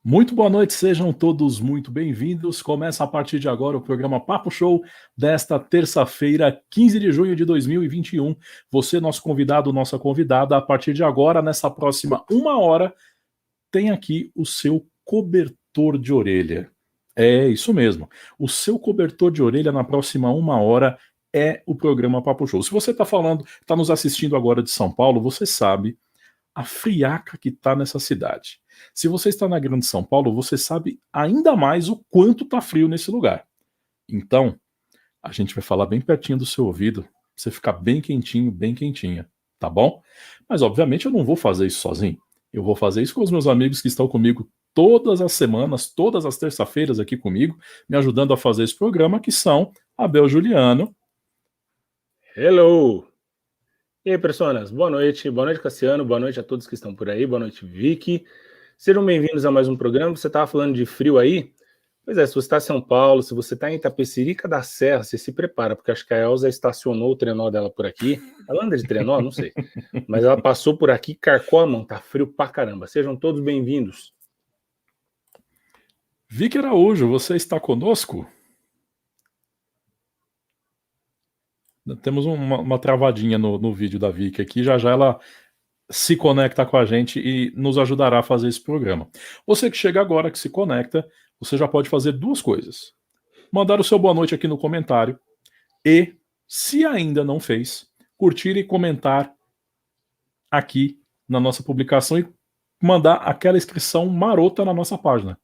Muito boa noite, sejam todos muito bem-vindos. Começa a partir de agora o programa Papo Show desta terça-feira, 15 de junho de 2021. Você, nosso convidado, nossa convidada, a partir de agora, nessa próxima uma hora, tem aqui o seu cobertor de orelha. É isso mesmo. O seu cobertor de orelha na próxima uma hora é o programa Papo Show. Se você está nos assistindo agora de São Paulo, você sabe a friaca que está nessa cidade. Se você está na Grande São Paulo, você sabe ainda mais o quanto está frio nesse lugar. Então, a gente vai falar bem pertinho do seu ouvido, pra você ficar bem quentinho, bem quentinha, tá bom? Mas, obviamente, eu não vou fazer isso sozinho. Eu vou fazer isso com os meus amigos que estão comigo todas as semanas, todas as terça-feiras aqui comigo, me ajudando a fazer esse programa, que são Abel Juliano. Hello! E aí, personas? Boa noite, Cassiano, boa noite a todos que estão por aí, boa noite, Vicky. Sejam bem-vindos a mais um programa. Você estava falando de frio aí? Pois é, se você está em São Paulo, se você está em Itapecerica da Serra, você se prepara, porque acho que a Elza estacionou o trenó dela por aqui. Ela anda de trenó? Não sei. Mas ela passou por aqui, carcou a mão, tá frio pra caramba. Sejam todos bem-vindos. Vicky Araújo, você está conosco? Temos uma travadinha no vídeo da Vicky aqui, já ela se conecta com a gente e nos ajudará a fazer esse programa. Você que chega agora, que se conecta, você já pode fazer duas coisas. Mandar o seu boa noite aqui no comentário e, se ainda não fez, curtir e comentar aqui na nossa publicação e mandar aquela inscrição marota na nossa página.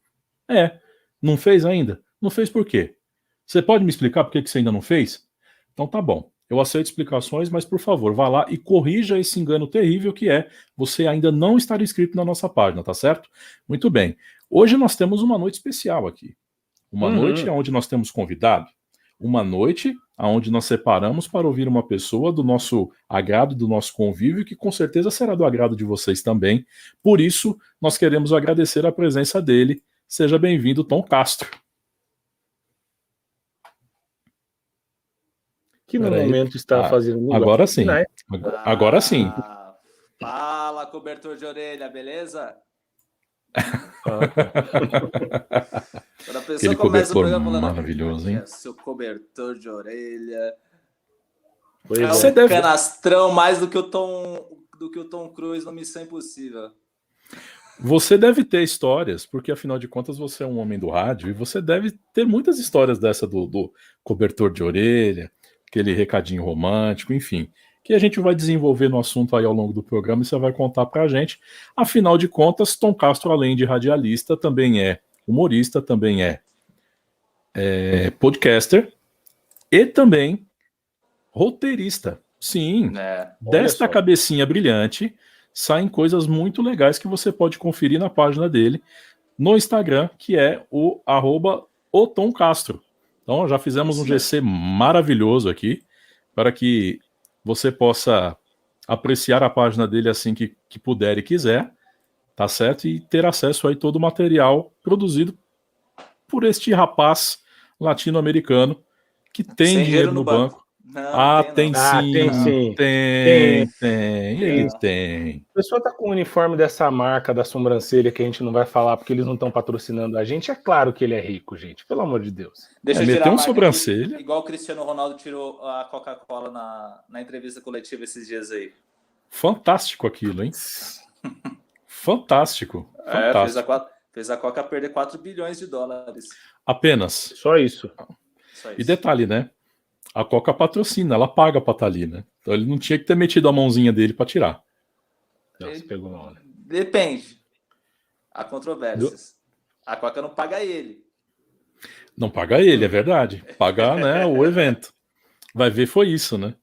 Não fez ainda? Não fez por quê? Você pode me explicar por que você ainda não fez? Então tá bom. Eu aceito explicações, mas por favor, vá lá e corrija esse engano terrível que é você ainda não estar inscrito na nossa página, tá certo? Muito bem. Hoje nós temos uma noite especial aqui. Uma noite onde nós temos convidado. Uma noite onde nós separamos para ouvir uma pessoa do nosso agrado, do nosso convívio, que com certeza será do agrado de vocês também. Por isso, nós queremos agradecer a presença dele. Seja bem-vindo, Tom Castro. Que no momento está fazendo... Agora sim. Agora sim. Fala, cobertor de orelha, beleza? Quando a pessoa Aquele começa o cobertor programa falando maravilhoso, hein? É seu cobertor de orelha. Pois Canastrão mais do que o Tom Cruise no Missão Impossível. Você deve ter histórias, porque afinal de contas você é um homem do rádio e você deve ter muitas histórias dessa do cobertor de orelha, aquele recadinho romântico, enfim, que a gente vai desenvolver no assunto aí ao longo do programa e você vai contar pra gente. Afinal de contas, Tom Castro, além de radialista, também é humorista, também é podcaster e também roteirista. Sim, desta cabecinha brilhante saem coisas muito legais que você pode conferir na página dele no Instagram, que é o @otomcastro. Então já fizemos um GC maravilhoso aqui para que você possa apreciar a página dele assim que puder e quiser, tá certo? E ter acesso aí todo o material produzido por este rapaz latino-americano que tem dinheiro no banco. Não, tem sim. Ele tem. A pessoa tá com o uniforme dessa marca da sobrancelha que a gente não vai falar porque eles não estão patrocinando a gente. É claro que ele é rico, gente. Pelo amor de Deus. Deixa eu tirar um sobrancelha. Aqui, igual o Cristiano Ronaldo tirou a Coca-Cola na entrevista coletiva esses dias aí. Fantástico aquilo, hein? Fantástico. Fez a Coca perder 4 bilhões de dólares. Apenas. Só isso. E detalhe, né? A Coca patrocina, ela paga pra estar ali, né? Então ele não tinha que ter metido a mãozinha dele pra tirar. Nossa, pegou mal, né? Depende. Há controvérsias. A Coca não paga ele. Não paga ele, é verdade. Paga, né, o evento. Vai ver, foi isso, né?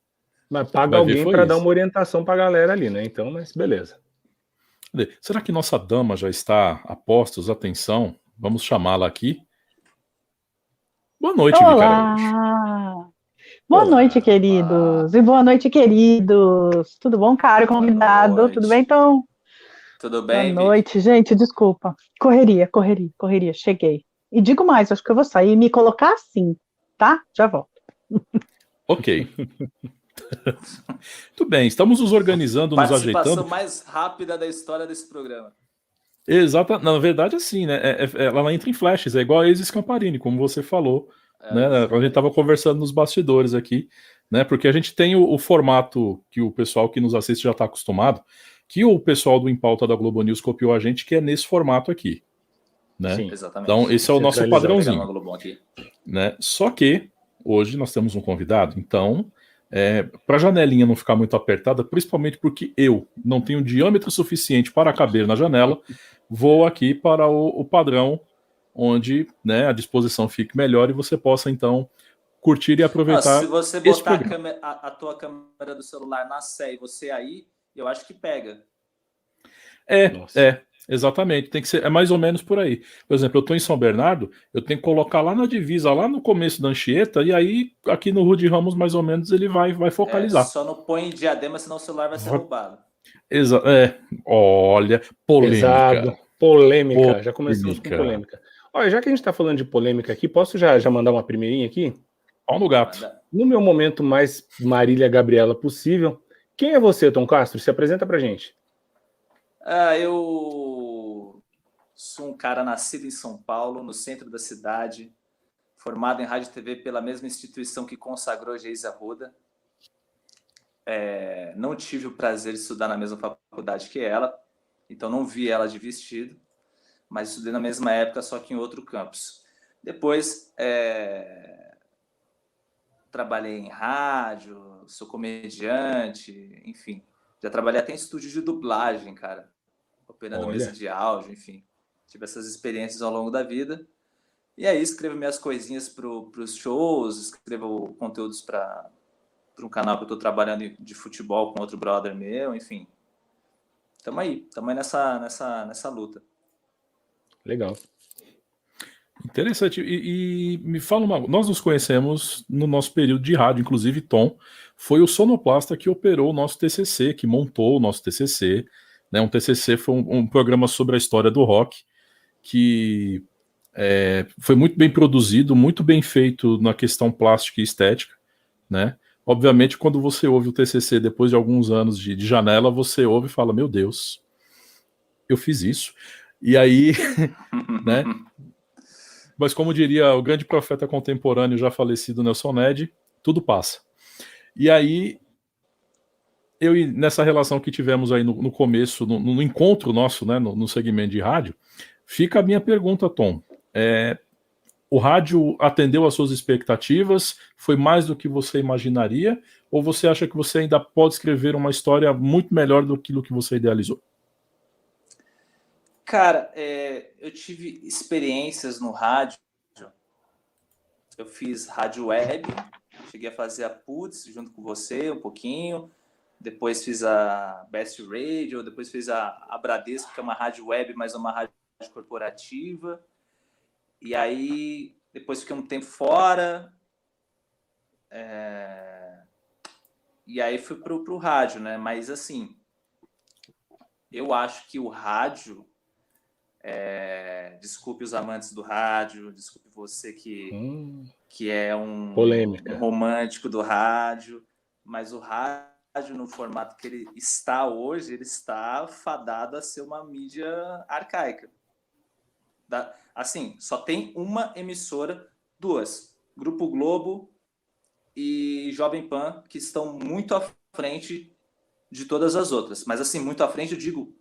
Mas paga alguém pra dar uma orientação pra galera ali, né? Então, mas beleza. Será que nossa dama já está a postos? Atenção, vamos chamá-la aqui. Boa noite, Vicky Araújo. Boa noite, queridos. E boa noite, queridos. Tudo bom, caro convidado? Tudo bem, Tom? Tudo bem, boa noite, gente. Desculpa. Correria. Cheguei. E digo mais, acho que eu vou sair e me colocar assim, tá? Já volto. Ok. Tudo bem, estamos nos organizando, nos ajeitando. Participação mais rápida da história desse programa. Exata, na verdade, assim, né? Ela entra em flashes, é igual a Isis Camparini, como você falou, né? A gente estava conversando nos bastidores aqui, né? Porque a gente tem o formato que o pessoal que nos assiste já está acostumado, que o pessoal do Em Pauta da Globo News copiou a gente, que é nesse formato aqui, né? Sim. Exatamente. Então, esse é o nosso Centralizado. padrãozinho, Globão aqui. né? Só que hoje nós temos um convidado, então, para a janelinha não ficar muito apertada, principalmente porque eu não tenho diâmetro suficiente para caber na janela, vou aqui para o padrão, onde, né, a disposição fique melhor e você possa, então, curtir e aproveitar. Se você esse botar programa. a tua câmera do celular na sé e você aí, eu acho que pega. Exatamente, tem que ser, é mais ou menos por aí. Por exemplo, eu estou em São Bernardo, eu tenho que colocar lá na divisa, lá no começo da Anchieta, e aí aqui no Rude Ramos, mais ou menos, ele vai focalizar. Só não põe em Diadema, senão o celular vai ser roubado. Olha, polêmica. Pesado, polêmica. Já começamos com polêmica. Olha, já que a gente está falando de polêmica aqui, posso já mandar uma primeirinha aqui? Pau no gato. No meu momento mais Marília Gabriela possível, quem é você, Tom Castro? Se apresenta pra gente. Eu sou um cara nascido em São Paulo, no centro da cidade, formado em rádio e TV pela mesma instituição que consagrou Geise Arruda. Não tive o prazer de estudar na mesma faculdade que ela, então não vi ela de vestido, mas estudei na mesma época, só que em outro campus. Depois, trabalhei em rádio, sou comediante, enfim. Já trabalhei até em estúdio de dublagem, cara. Operando mesa de áudio, enfim. Tive essas experiências ao longo da vida. E aí escrevo minhas coisinhas para os shows, escrevo conteúdos para um canal que eu estou trabalhando de futebol com outro brother meu, enfim. Tamo aí nessa luta. Legal. Interessante. E me fala nós nos conhecemos no nosso período de rádio, inclusive Tom foi o sonoplasta que operou o nosso TCC, que montou o nosso TCC, né? Um TCC foi um programa sobre a história do rock, que foi muito bem produzido, muito bem feito na questão plástica e estética, né? Obviamente, quando você ouve o TCC depois de alguns anos de janela, você ouve e fala, meu Deus, eu fiz isso. E aí, né? Mas como diria o grande profeta contemporâneo já falecido Nelson Ned, tudo passa. E aí, nessa relação que tivemos aí no começo, no encontro nosso, né, no segmento de rádio, fica a minha pergunta, Tom. O rádio atendeu às suas expectativas? Foi mais do que você imaginaria? Ou você acha que você ainda pode escrever uma história muito melhor do que você idealizou? Cara, eu tive experiências no rádio. Eu fiz rádio web, cheguei a fazer a PUTS junto com você um pouquinho. Depois fiz a Best Radio, depois fiz a Bradesco, que é uma rádio web, mas uma rádio corporativa. E aí, depois fiquei um tempo fora. E aí fui pro rádio, né? Mas assim, eu acho que o rádio... desculpe os amantes do rádio, desculpe você que é um romântico do rádio, mas o rádio, no formato que ele está hoje, ele está fadado a ser uma mídia arcaica. Assim, só tem uma emissora, duas, Grupo Globo e Jovem Pan, que estão muito à frente de todas as outras. Mas assim, muito à frente, eu digo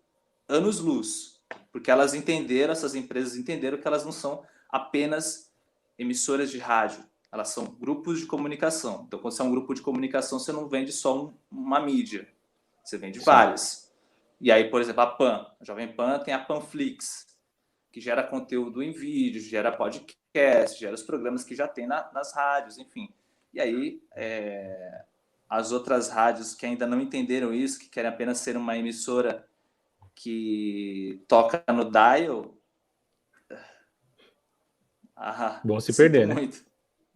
anos-luz. Porque essas empresas entenderam que elas não são apenas emissoras de rádio, elas são grupos de comunicação. Então, quando você é um grupo de comunicação, você não vende só uma mídia, você vende várias. E aí, por exemplo, a Jovem Pan tem a Panflix, que gera conteúdo em vídeo, gera podcast, gera os programas que já tem nas rádios, enfim. E aí, as outras rádios que ainda não entenderam isso, que querem apenas ser uma emissora que toca no dial, vão se perder, muito. né?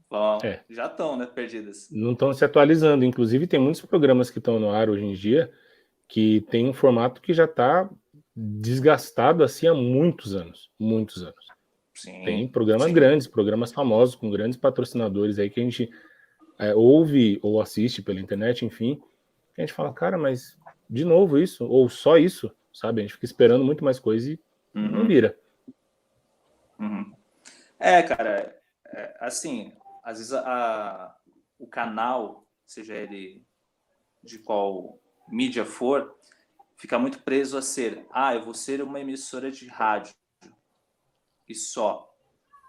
Bom, já estão, né, perdidas. Não estão se atualizando. Inclusive, tem muitos programas que estão no ar hoje em dia que tem um formato que já está desgastado assim há muitos anos. Muitos anos. Sim, tem programas grandes, programas famosos, com grandes patrocinadores aí que a gente ouve ou assiste pela internet, enfim. A gente fala, cara, mas de novo isso? Ou só isso? Sabe? A gente fica esperando muito mais coisa e Não vira. Cara, assim, às vezes o canal, seja ele de qual mídia for, fica muito preso a ser, eu vou ser uma emissora de rádio e só.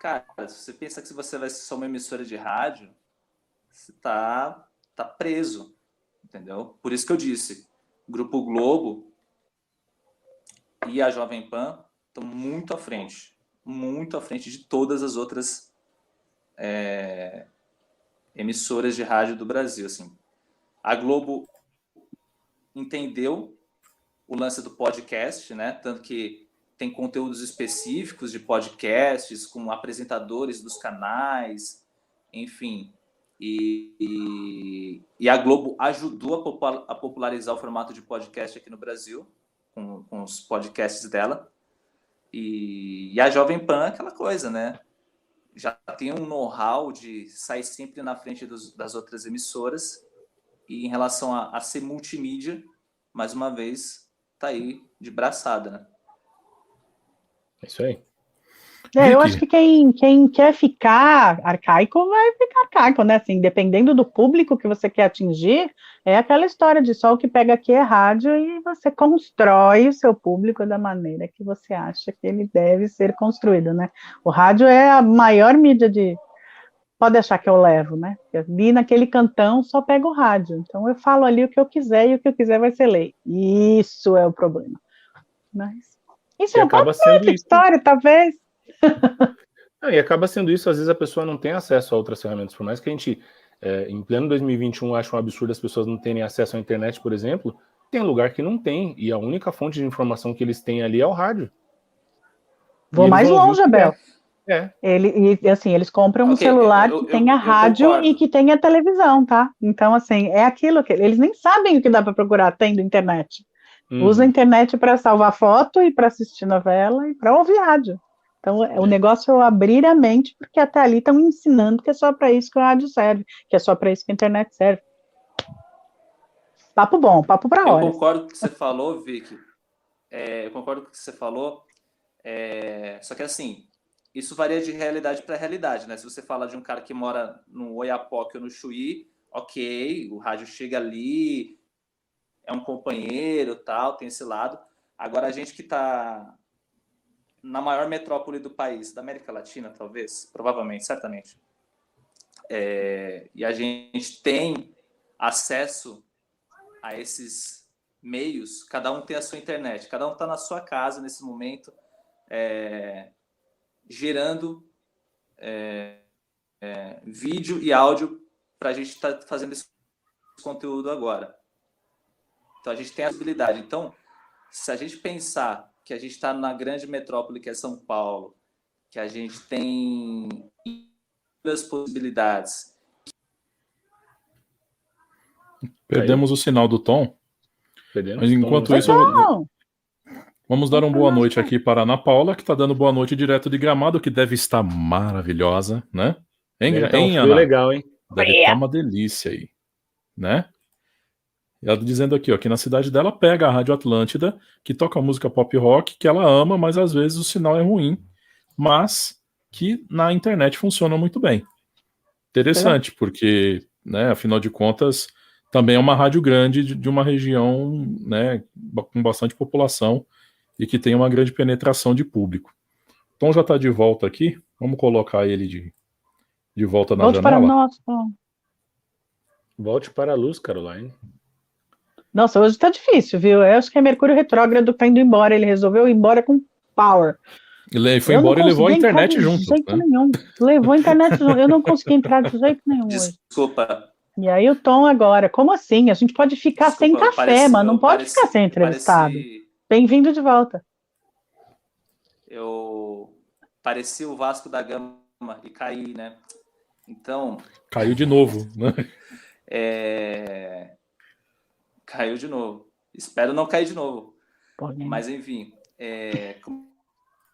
Cara, se você pensa que você vai ser só uma emissora de rádio, você tá preso, entendeu? Por isso que eu disse, Grupo Globo e a Jovem Pan estão muito à frente de todas as outras emissoras de rádio do Brasil, assim. A Globo entendeu o lance do podcast, né? Tanto que tem conteúdos específicos de podcasts com apresentadores dos canais, enfim. E a Globo ajudou a popularizar o formato de podcast aqui no Brasil, com os podcasts dela. E a Jovem Pan, aquela coisa, né? Já tem um know-how de sair sempre na frente das outras emissoras. E em relação a ser multimídia, mais uma vez, tá aí de braçada, né? É isso aí. Eu acho que quem quer ficar arcaico vai ficar arcaico, né? Assim, dependendo do público que você quer atingir, é aquela história de só o que pega aqui é rádio e você constrói o seu público da maneira que você acha que ele deve ser construído, né? O rádio é a maior mídia pode achar que eu levo, né? Ali naquele cantão só pega o rádio. Então eu falo ali o que eu quiser e o que eu quiser vai ser lei. Isso é o problema. Mas isso E é uma acaba sendo outra isso. história, talvez. E acaba sendo isso, às vezes a pessoa não tem acesso a outras ferramentas. Por mais que a gente, em pleno 2021, ache um absurdo as pessoas não terem acesso à internet, por exemplo, tem lugar que não tem. E a única fonte de informação que eles têm ali é o rádio. Vou mais longe, Abel. Eles compram um celular que tenha rádio e que tenha televisão, tá? Então, assim, é aquilo que eles nem sabem o que dá para procurar tendo internet. Usa a internet para salvar foto e para assistir novela e para ouvir rádio. Então, o negócio é abrir a mente, porque até ali estão ensinando que é só para isso que o rádio serve, que é só para isso que a internet serve. Papo bom, papo para horas. Eu concordo com o que você falou, Vicky. Eu concordo com o que você falou. Só que, assim, isso varia de realidade para realidade, né? Se você fala de um cara que mora no Oiapoque ou no Chuí, ok, o rádio chega ali, é um companheiro, tal, tem esse lado. Agora, a gente que está na maior metrópole do país, da América Latina, talvez, provavelmente, certamente, e a gente tem acesso a esses meios, cada um tem a sua internet, cada um está na sua casa nesse momento, gerando vídeo e áudio para a gente estar fazendo esse conteúdo agora. Então, a gente tem a possibilidade. Então, se a gente pensar que a gente está na grande metrópole que é São Paulo, que a gente tem as possibilidades. Perdemos o sinal do Tom. Mas enquanto isso, vamos dar uma boa noite aqui para a Ana Paula, que está dando boa noite direto de Gramado, que deve estar maravilhosa, né? Hein, Ana? Legal, hein? Deve estar uma delícia aí, né? Ela dizendo aqui, ó, que na cidade dela pega a Rádio Atlântida, que toca música pop rock, que ela ama, mas às vezes o sinal é ruim, mas que na internet funciona muito bem. Interessante, porque, né, afinal de contas, também é uma rádio grande de uma região, né, com bastante população e que tem uma grande penetração de público. Tom já está de volta aqui, vamos colocar ele de volta na janela. Para nós, Tom. Volte para a luz, Caroline. Nossa, hoje tá difícil, viu? Eu acho que é Mercúrio retrógrado que tá indo embora. Ele resolveu ir embora com power. Ele foi embora e levou a internet junto. De jeito nenhum. Levou a internet junto. Eu não consegui entrar de jeito nenhum hoje. Desculpa. E aí o Tom agora. Como assim? A gente pode ficar sem café, mas não pode ficar sem entrevistado. Bem-vindo de volta. Eu pareci o Vasco da Gama e caí, né? Então... Caiu de novo, né? Caiu de novo. Espero não cair de novo. Mas, enfim, como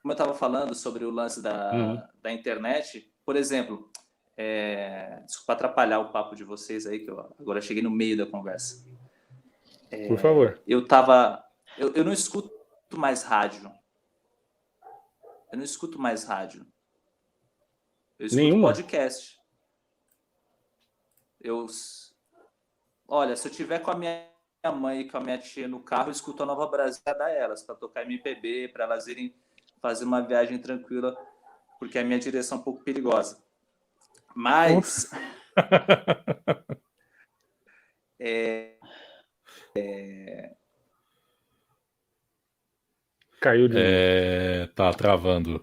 eu estava falando sobre o lance da internet, por exemplo, desculpa atrapalhar o papo de vocês aí, que eu agora cheguei no meio da conversa. Por favor. Eu não escuto mais rádio. Eu não escuto mais rádio. Eu escuto Nenhuma? podcast. Olha, se eu tiver com a minha mãe e com a minha tia no carro, eu escuto a Nova Brasil da elas, para tocar MPB, para elas irem fazer uma viagem tranquila, porque a minha direção é um pouco perigosa. Mas Caiu de novo. Tá travando.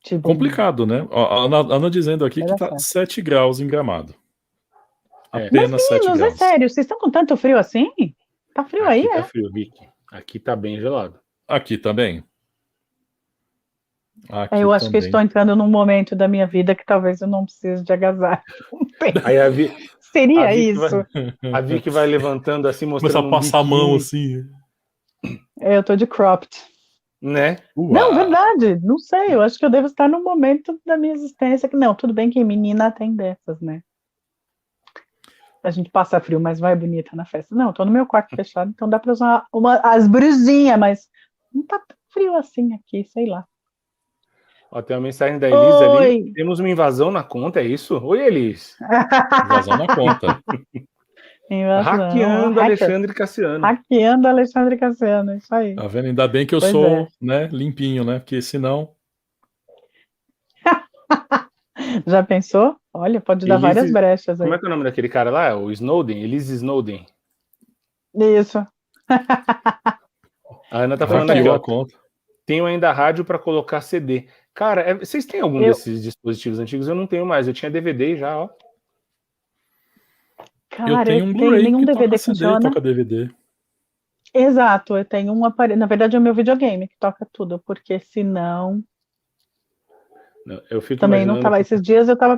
Tipo, Complicado, né? Ó, a Ana dizendo aqui que tá 7 graus em Gramado. Apenas 7 meninos, graus. é sério, vocês estão com tanto frio assim? Tá frio Aqui aí, tá é? frio, Vicky. Aqui tá bem gelado. Aqui também. Aqui Eu acho que também. estou entrando num momento da minha vida que talvez eu não precise de agasalho. Aí Seria isso? A Vicky vai levantando assim, Começar mostrando a passar a mão biquíni, assim. Eu tô de cropped. né? Não, verdade, não sei, eu acho que eu devo estar num momento da minha existência que não, tudo bem que menina tem dessas, né? A gente passa frio, mas vai bonita na festa. Não, tô no meu quarto fechado, então dá pra usar as brusinhas, mas não tá tão frio assim aqui, sei lá. Ó, tem uma mensagem da Elis ali. Oi! Temos uma invasão na conta, é isso? Oi, Elis. Invasão na conta. Hackeando Alexandre Cassiano. Hackeando Alexandre Cassiano, isso aí. Tá vendo? Ainda bem que eu Pois sou, né, limpinho, né? Porque senão. Já pensou? Olha, pode dar Elise- várias brechas aí. Como é que é o nome daquele cara lá? O Snowden? Elise Snowden. Isso. A Ana tá falando Hackeou aqui, a ó. conta. Tenho ainda rádio para colocar CD. Cara, vocês têm algum desses dispositivos antigos? Eu não tenho mais. Eu tinha DVD já, ó. Cara, Eu tenho um Blu-ray nenhum que DVD toca CD, funciona. toca DVD. Exato, eu tenho um aparelho. Na verdade, é o meu videogame que toca tudo, porque senão Eu fico também não imaginando. tava. Esses dias eu tava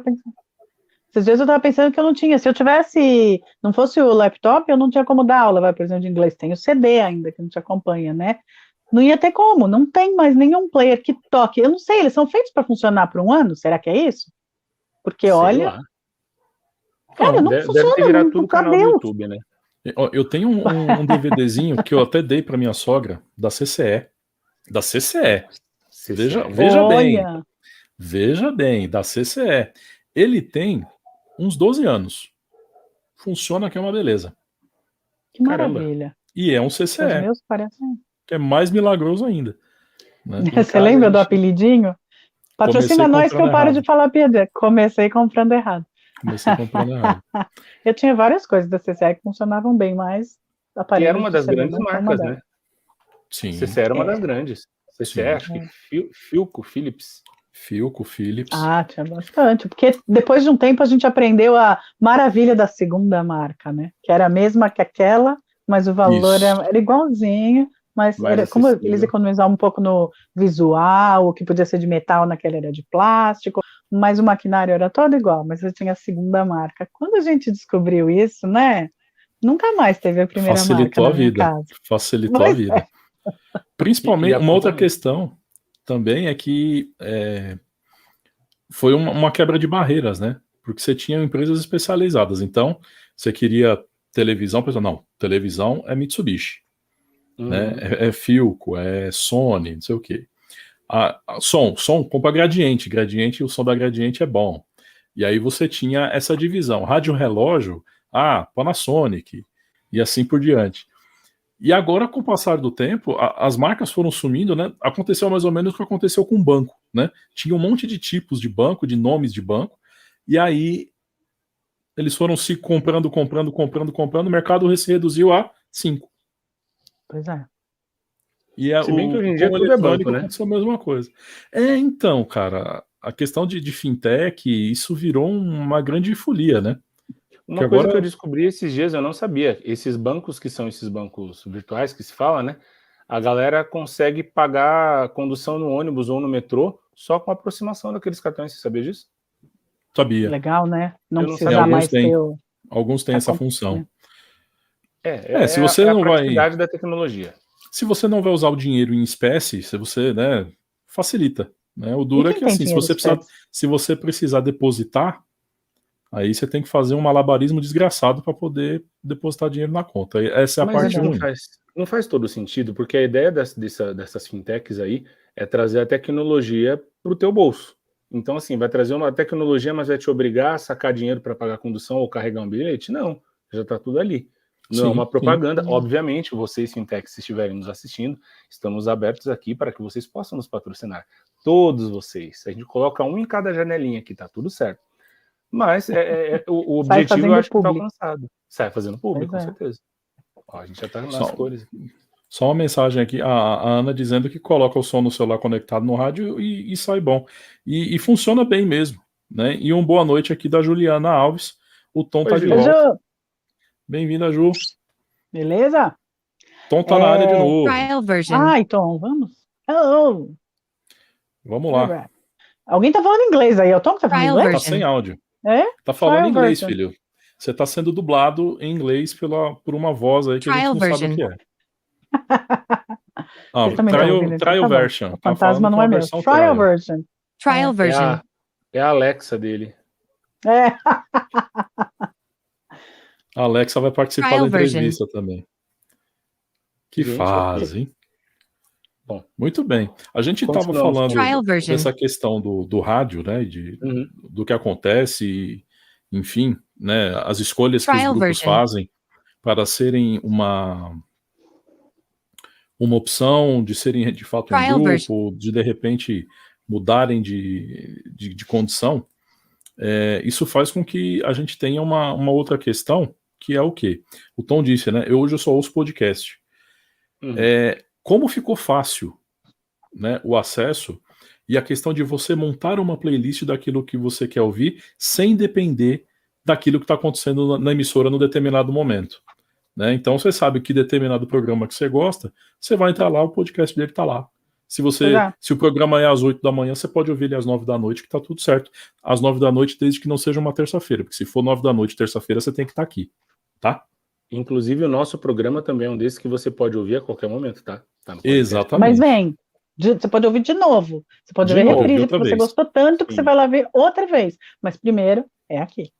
pensando que eu não tinha. Se eu tivesse, não fosse o laptop, eu não tinha como dar aula, por exemplo, de inglês. Tem o CD ainda que não te acompanha, né? Não ia ter como, não tem mais nenhum player que toque. Eu não sei, eles são feitos para funcionar por um ano? Será que é isso? Porque, Sei olha, lá. cara, não deve funciona. ter virado não, tudo pra canal do Deus. YouTube, né? Eu tenho um DVDzinho que eu até dei para minha sogra, da CCE. Da CCE. Veja bem. Olha, Veja bem, da CCE. Ele tem uns 12 anos. Funciona que é uma beleza. que Caramba. maravilha. E é um Os CCE, meus parecem. que é mais milagroso ainda. Né? Você lembra do apelidinho? Patrocina Comecei nós que eu comprando paro errado. de falar piada. Comecei comprando errado. Comecei comprando errado. Eu tinha várias coisas da CCE que funcionavam bem, mas E aparelhos era uma de das CD grandes não são marcas, modernos. né? Sim. CCE era uma das grandes. CCE, acho que Philco, Philips. Philco, Philips. Ah, tinha bastante. Porque depois de um tempo a gente aprendeu a maravilha da segunda marca, né? Que era a mesma que aquela, mas o valor Isso. era igualzinho, mas Mais como acessível. eles economizavam um pouco no visual, o que podia ser de metal naquela era de plástico, mas o maquinário era todo igual, mas eu tinha a segunda marca. Quando a gente descobriu isso, né? Nunca mais teve a primeira Facilitou marca a na minha vida. casa. Facilitou Pois a vida. Principalmente, E a uma outra conta- questão também é que foi uma quebra de barreiras, né? Porque você tinha empresas especializadas. Então, você queria televisão, pessoal, não, televisão é Mitsubishi, né? É Philco, é Sony, não sei o quê. Som, compra Gradiente, o som da Gradiente é bom. E aí você tinha essa divisão, rádio relógio, Panasonic, e assim por diante. E agora, com o passar do tempo, as marcas foram sumindo, né? Aconteceu mais ou menos o que aconteceu com o banco, né? Tinha um monte de tipos de banco, de nomes de banco, e aí eles foram se comprando, o mercado se reduziu a 5. Pois é. Se E bem que hoje em dia com o tudo é eletrônico banco, né? aconteceu a mesma coisa. Então, cara, a questão de fintech, isso virou uma grande folia, né? Uma coisa que eu descobri esses dias, eu não sabia. Esses bancos que são esses bancos virtuais que se fala, né? A galera consegue pagar condução no ônibus ou no metrô só com a aproximação daqueles cartões. Você sabia disso? Sabia. Legal, né? Não Eu não precisa sabia. mais ter o... Alguns têm essa função. Se você não a praticidade da tecnologia. Se você não vai usar o dinheiro em espécie, se você, né, facilita. Né? O duro é que assim, se você precisar depositar, aí você tem que fazer um malabarismo desgraçado para poder depositar dinheiro na conta. Essa é a parte ruim. Não faz todo sentido, porque a ideia dessas fintechs aí é trazer a tecnologia para o teu bolso. Então, assim, vai trazer uma tecnologia, mas vai te obrigar a sacar dinheiro para pagar a condução ou carregar um bilhete? Não, já está tudo ali. Não é uma propaganda. Obviamente, vocês, fintechs, se estiverem nos assistindo, estamos abertos aqui para que vocês possam nos patrocinar. Todos vocês. A gente coloca um em cada janelinha aqui, tá tudo certo. Mas o objetivo eu acho que está alcançado. Sai fazendo público, com certeza. Ó, a gente já está nas cores aqui. Só uma mensagem aqui, a Ana dizendo que coloca o som no celular conectado no rádio e sai bom. E funciona bem mesmo, né? E uma boa noite aqui da Juliana Alves. O Tom tá de volta. Bem-vinda, Ju. Beleza? Tom tá na área de novo. Trial version. Ai, Tom, vamos. Hello. Vamos lá. Alguém tá falando inglês aí? É o Tom que tá falando inglês? Tá sem áudio. É? Tá falando inglês, filho. Você tá sendo dublado em inglês por uma voz aí que a gente não sabe o que é. Trial version. O fantasma não é meu. Trial version. Trial version. É a Alexa dele. É. A Alexa vai participar da entrevista também. Que fase, hein? Bom, muito bem. A gente estava falando dessa questão do rádio, né? Do que acontece, enfim, né? As escolhas que os grupos fazem para serem uma opção, de serem de fato um grupo, de repente mudarem de condição. Isso faz com que a gente tenha uma outra questão, que é o quê? O Tom disse, né? Hoje eu só ouço podcast. Como ficou fácil, né, o acesso e a questão de você montar uma playlist daquilo que você quer ouvir sem depender daquilo que está acontecendo na emissora no determinado momento. Né? Então você sabe que determinado programa que você gosta, você vai entrar lá, o podcast dele está lá. Se o programa é às 8 da manhã, você pode ouvir ele às 9 da noite, que está tudo certo. Às 9 da noite, desde que não seja uma terça-feira, porque se for 9 da noite, terça-feira, você tem que estar aqui, tá? Inclusive, o nosso programa também é um desses que você pode ouvir a qualquer momento, tá? Exatamente. Mas você pode ouvir de novo. Você pode ver reprise, porque você gostou tanto que você vai lá ver outra vez. Mas primeiro é aqui.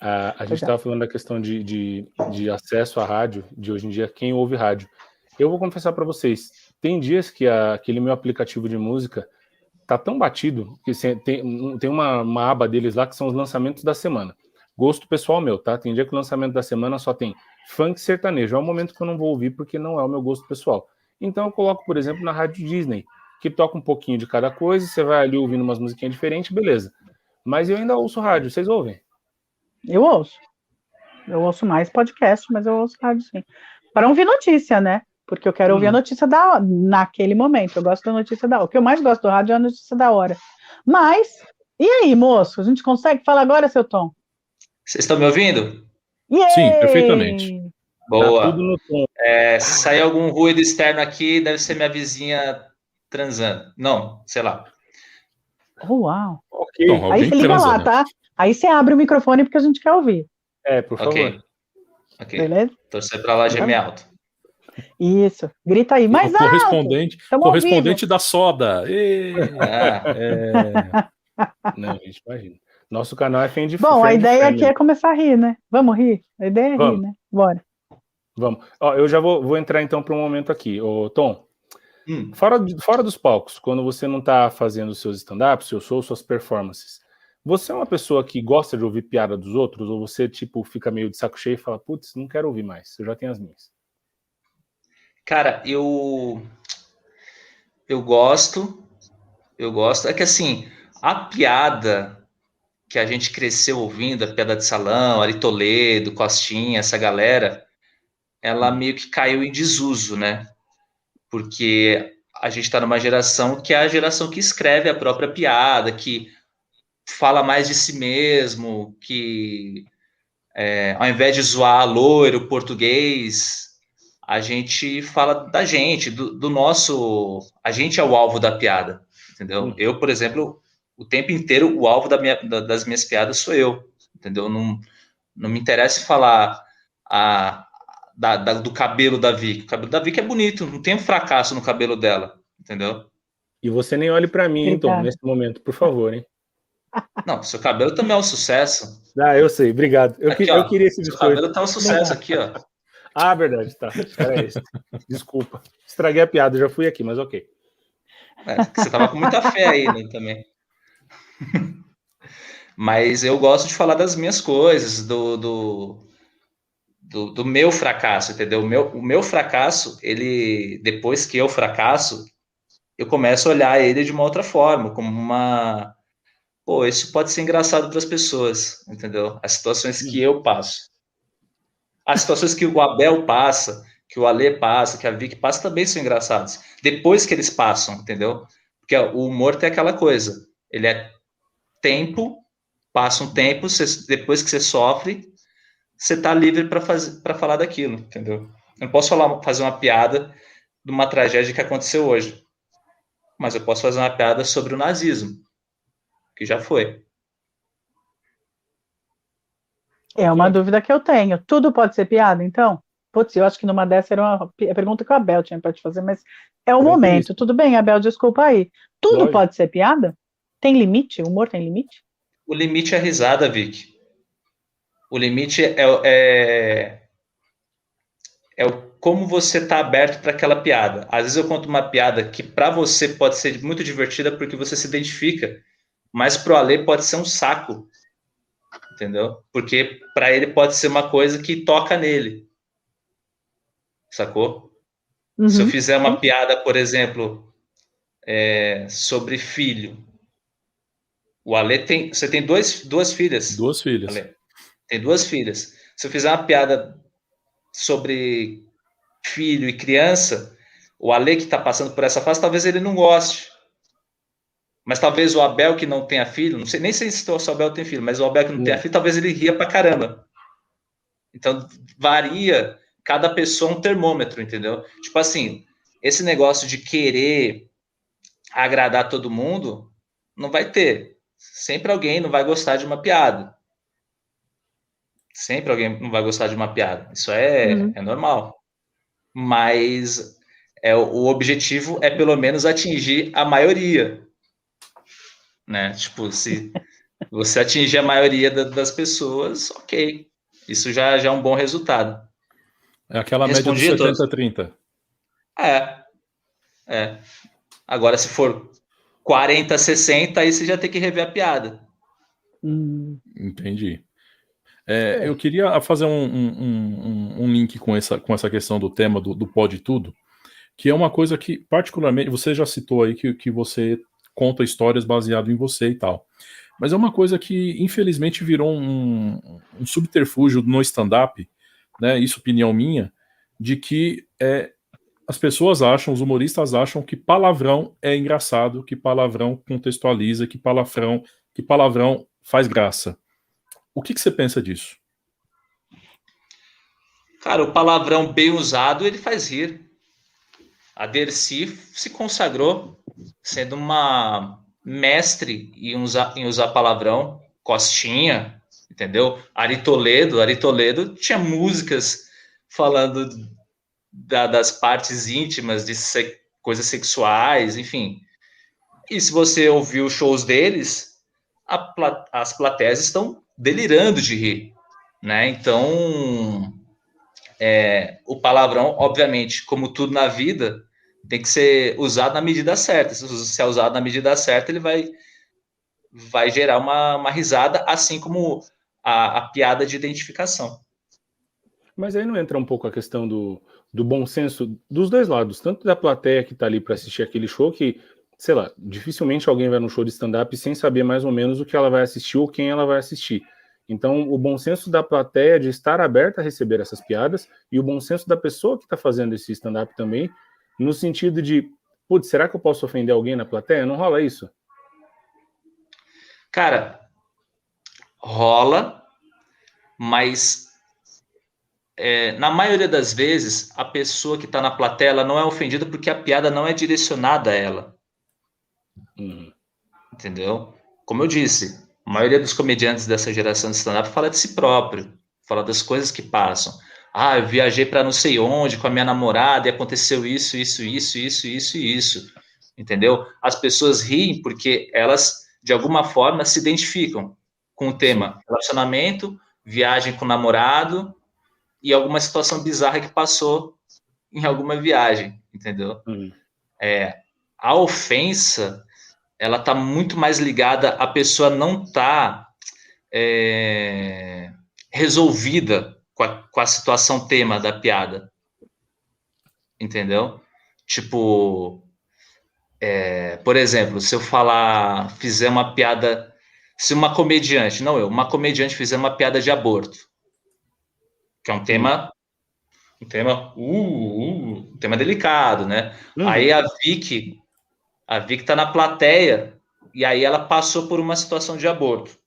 A gente estava falando da questão de acesso à rádio, de hoje em dia, quem ouve rádio. Eu vou confessar para vocês, tem dias que aquele meu aplicativo de música tá tão batido, que tem uma aba deles lá que são os lançamentos da semana. Gosto pessoal meu, tá? Tem dia que o lançamento da semana só tem funk sertanejo. É um momento que eu não vou ouvir porque não é o meu gosto pessoal. Então eu coloco, por exemplo, na Rádio Disney, que toca um pouquinho de cada coisa, você vai ali ouvindo umas musiquinhas diferentes, beleza. Mas eu ainda ouço rádio, vocês ouvem? Eu ouço. Eu ouço mais podcast, mas eu ouço rádio sim. Para ouvir notícia, né? Porque eu quero ouvir a notícia naquele momento. Eu gosto da notícia da hora. O que eu mais gosto do rádio é a notícia da hora. Mas, e aí, moço? A gente consegue falar agora, seu Tom? Vocês estão me ouvindo? Yay! Sim, perfeitamente. Boa. Tá tudo no tom. Se sair algum ruído externo aqui, deve ser minha vizinha transando. Não, sei lá. Oh, uau. Ok. Então, aí você liga transa, lá, né? tá? Aí você abre o microfone porque a gente quer ouvir. Por favor. Ok. Beleza? Torcer pra lá gemer alto. Isso. Grita aí, mais alto. Correspondente da soda. Não, gente, imagina. Nosso canal é friend. Bom, a ideia aqui é começar a rir, né? Vamos rir? A ideia é rir, né? Bora. Vamos. Ó, eu já vou entrar então para um momento aqui. Ô, Tom, fora dos palcos, quando você não está fazendo seus stand-ups, seus shows, suas performances, você é uma pessoa que gosta de ouvir piada dos outros? Ou você, tipo, fica meio de saco cheio e fala, putz, não quero ouvir mais, eu já tenho as minhas? Cara, eu gosto. É que, assim, a piada que a gente cresceu ouvindo, a piada de salão, Ari Toledo, Costinha, essa galera, ela meio que caiu em desuso, né? Porque a gente está numa geração que é a geração que escreve a própria piada, que fala mais de si mesmo, que ao invés de zoar loiro, português, a gente fala da gente, do nosso... A gente é o alvo da piada, entendeu? Eu, por exemplo, o tempo inteiro, o alvo das minhas piadas sou eu, entendeu? Não me interessa falar do cabelo da Vicky. O cabelo da Vicky é bonito, não tem um fracasso no cabelo dela, entendeu? E você nem olhe para mim, então, nesse momento, por favor, hein? Não, seu cabelo também é um sucesso. Eu sei, obrigado. Eu queria esse biscoito. Seu cabelo tá um sucesso aqui, ó. Ah, verdade, tá. Era esse. Desculpa. Estraguei a piada, já fui aqui, mas ok. Você tava com muita fé aí, né, também. Mas eu gosto de falar das minhas coisas, do meu fracasso, entendeu? O meu fracasso, ele, depois que eu fracasso, eu começo a olhar ele de uma outra forma, como uma... Pô, isso pode ser engraçado para as pessoas, entendeu? As situações que eu passo. As situações que o Abel passa, que o Ale passa, que a Vicky passa, também são engraçadas. Depois que eles passam, entendeu? Porque o humor tem aquela coisa. Ele é tempo, passa um tempo, depois que você sofre, você está livre para falar daquilo, entendeu? Eu não posso fazer uma piada de uma tragédia que aconteceu hoje, mas eu posso fazer uma piada sobre o nazismo, que já foi. É uma dúvida que eu tenho. Tudo pode ser piada, então? Putz, eu acho que numa dessa era uma pergunta que o Abel tinha para te fazer, mas é o momento. Tudo bem, Abel, desculpa aí. Tudo Lógico. pode ser piada? Tem limite? O humor tem limite? O limite é a risada, Vic. O limite é o como você está aberto para aquela piada. Às vezes eu conto uma piada que para você pode ser muito divertida porque você se identifica, mas pro Ale pode ser um saco, entendeu? Porque para ele pode ser uma coisa que toca nele, sacou? Uhum. Se eu fizer uma piada, por exemplo, sobre filho, o Ale tem... Você tem duas filhas? Duas filhas. Ale, tem duas filhas. Se eu fizer uma piada sobre filho e criança, o Ale que está passando por essa fase, talvez ele não goste. Mas talvez o Abel que não tenha filho, não sei, nem sei se o Abel tem filho, mas o Abel que não tenha filho, talvez ele ria pra caramba. Então, varia, cada pessoa um termômetro, entendeu? Tipo assim, esse negócio de querer agradar todo mundo, não vai ter. Sempre alguém não vai gostar de uma piada. Sempre alguém não vai gostar de uma piada. Isso é normal. Mas o objetivo é pelo menos atingir a maioria, né? Tipo, se você atingir a maioria das pessoas, ok, isso já é um bom resultado. É aquela média dos 70-30. Agora, se for 40-60, aí você já tem que rever a piada. Entendi. Eu queria fazer um link com essa questão do tema do pode tudo, que é uma coisa que, particularmente, você já citou aí que você conta histórias baseado em você e tal. Mas é uma coisa que, infelizmente, virou um subterfúgio no stand-up, né? Isso opinião minha, de que as pessoas acham, os humoristas acham que palavrão é engraçado, que palavrão contextualiza, que palavrão faz graça. O que você pensa disso? Cara, o palavrão bem usado, ele faz rir. A Dercy se consagrou sendo uma mestre em usar palavrão. Costinha, entendeu? Ari Toledo tinha músicas falando das partes íntimas, de coisas sexuais, enfim. E se você ouviu os shows deles, as plateias estão delirando de rir, né? Então, o palavrão, obviamente, como tudo na vida, tem que ser usado na medida certa. Se é usado na medida certa, ele vai gerar uma risada, assim como a piada de identificação. Mas aí não entra um pouco a questão do bom senso dos dois lados, tanto da plateia que está ali para assistir aquele show, que, sei lá, dificilmente alguém vai num show de stand-up sem saber mais ou menos o que ela vai assistir ou quem ela vai assistir. Então, o bom senso da plateia de estar aberta a receber essas piadas e o bom senso da pessoa que está fazendo esse stand-up também, no sentido de, putz, será que eu posso ofender alguém na plateia? Não rola isso? Cara, rola, mas na maioria das vezes, a pessoa que está na plateia ela não é ofendida porque a piada não é direcionada a ela. Entendeu? Como eu disse, a maioria dos comediantes dessa geração de stand-up fala de si próprio, fala das coisas que passam. Ah, eu viajei para não sei onde com a minha namorada e aconteceu isso. Entendeu? As pessoas riem porque elas, de alguma forma, se identificam com o tema relacionamento, viagem com o namorado, e alguma situação bizarra que passou em alguma viagem, entendeu? A ofensa, ela tá muito mais ligada à pessoa não tá resolvida com a situação tema da piada, entendeu? Tipo, por exemplo, se eu fizer uma piada, se uma comediante, não eu, uma comediante fizer uma piada de aborto, que é um tema delicado, né? Aí a Vicky tá na plateia e aí ela passou por uma situação de aborto.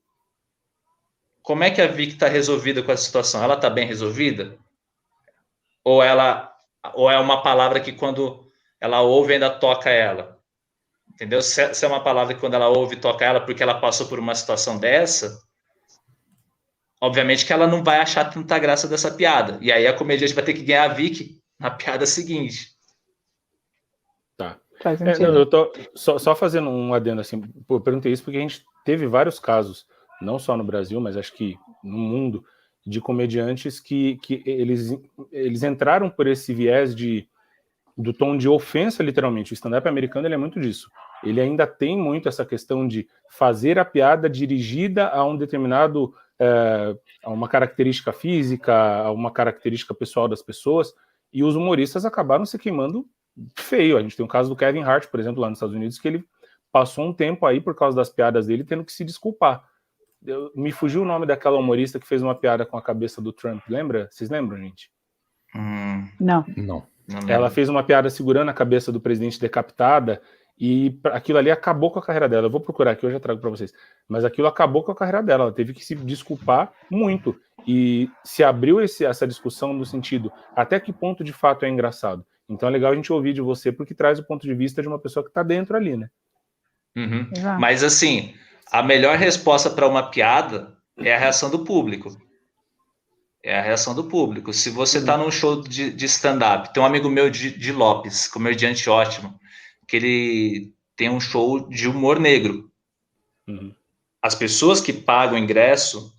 Como é que a Vicky tá resolvida com a situação? Ela tá bem resolvida? Ou é uma palavra que quando ela ouve ainda toca ela? Entendeu? Se é uma palavra que quando ela ouve toca ela porque ela passou por uma situação dessa, obviamente que ela não vai achar tanta graça dessa piada. E aí a comediante vai ter que ganhar a Vicky na piada seguinte. Tá. Eu tô só fazendo um adendo assim. Eu perguntei isso porque a gente teve vários casos, não só no Brasil, mas acho que no mundo, de comediantes que eles entraram por esse viés do tom de ofensa, literalmente. O stand-up americano ele é muito disso. Ele ainda tem muito essa questão de fazer a piada dirigida a um determinado, a uma característica física, a uma característica pessoal das pessoas, e os humoristas acabaram se queimando feio. A gente tem o caso do Kevin Hart, por exemplo, lá nos Estados Unidos, que ele passou um tempo aí, por causa das piadas dele, tendo que se desculpar. Me fugiu o nome daquela humorista que fez uma piada com a cabeça do Trump, lembra? Vocês lembram, gente? Não. Ela fez uma piada segurando a cabeça do presidente decapitada e aquilo ali acabou com a carreira dela. Eu vou procurar aqui, eu já trago para vocês. Mas aquilo acabou com a carreira dela. Ela teve que se desculpar muito. E se abriu essa discussão no sentido até que ponto de fato é engraçado. Então é legal a gente ouvir de você porque traz o ponto de vista de uma pessoa que está dentro ali, né? Mas assim, a melhor resposta para uma piada é a reação do público. É a reação do público. Se você está num show de stand-up, tem um amigo meu de Lopes, comediante ótimo, que ele tem um show de humor negro. As pessoas que pagam ingresso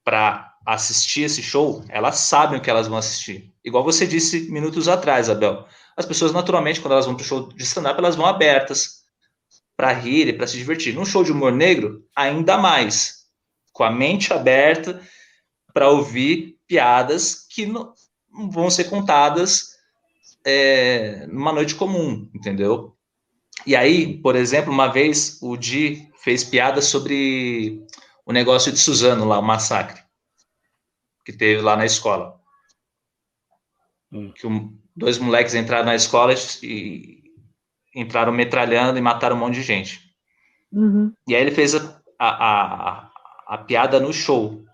para assistir esse show, elas sabem o que elas vão assistir. Igual você disse minutos atrás, Abel. As pessoas, naturalmente, quando elas vão para o show de stand-up, elas vão abertas para rir e para se divertir. Num show de humor negro, ainda mais. Com a mente aberta para ouvir piadas que não vão ser contadas numa noite comum, entendeu? E aí, por exemplo, uma vez o Di fez piada sobre o negócio de Suzano lá, o massacre que teve lá na escola. Que dois moleques entraram na escola e entraram metralhando e mataram um monte de gente. E aí ele fez a piada no show.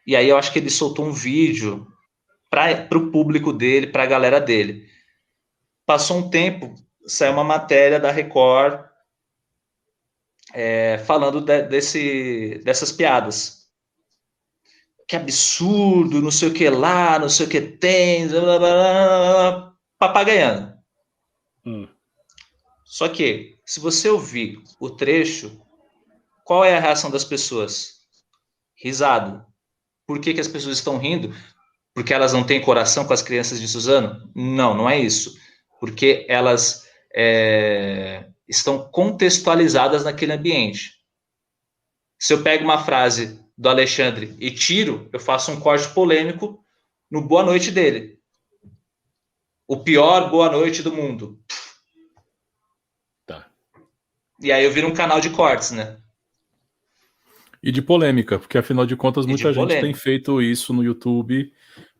E aí eu acho que ele soltou um vídeo para o público dele, para a galera dele. Passou um tempo, saiu uma matéria da Record falando dessas piadas. Que absurdo, não sei o que lá, não sei o que tem, blá, blá, blá, papagaiando. Só que, se você ouvir o trecho, qual é a reação das pessoas? Risado. Por que as pessoas estão rindo? Porque elas não têm coração com as crianças de Suzano? Não, não é isso. Porque elas estão contextualizadas naquele ambiente. Se eu pego uma frase do Alexandre e tiro, eu faço um corte polêmico no boa noite dele. O pior boa noite do mundo. Tá. E aí eu viro um canal de cortes, né? E de polêmica, porque afinal de contas muita gente tem feito isso no YouTube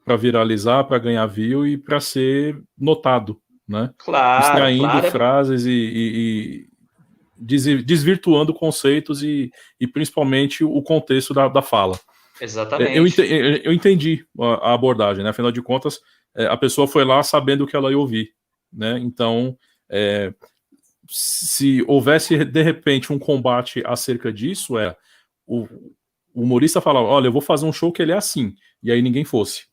para viralizar, para ganhar view e para ser notado, né? Claro, extraindo frases e desvirtuando conceitos e principalmente o contexto da fala. Exatamente. Eu entendi a abordagem, né? Afinal de contas, a pessoa foi lá sabendo o que ela ia ouvir, né? Então, se houvesse de repente um combate acerca disso, o humorista falava, olha, eu vou fazer um show que ele é assim, e aí ninguém fosse.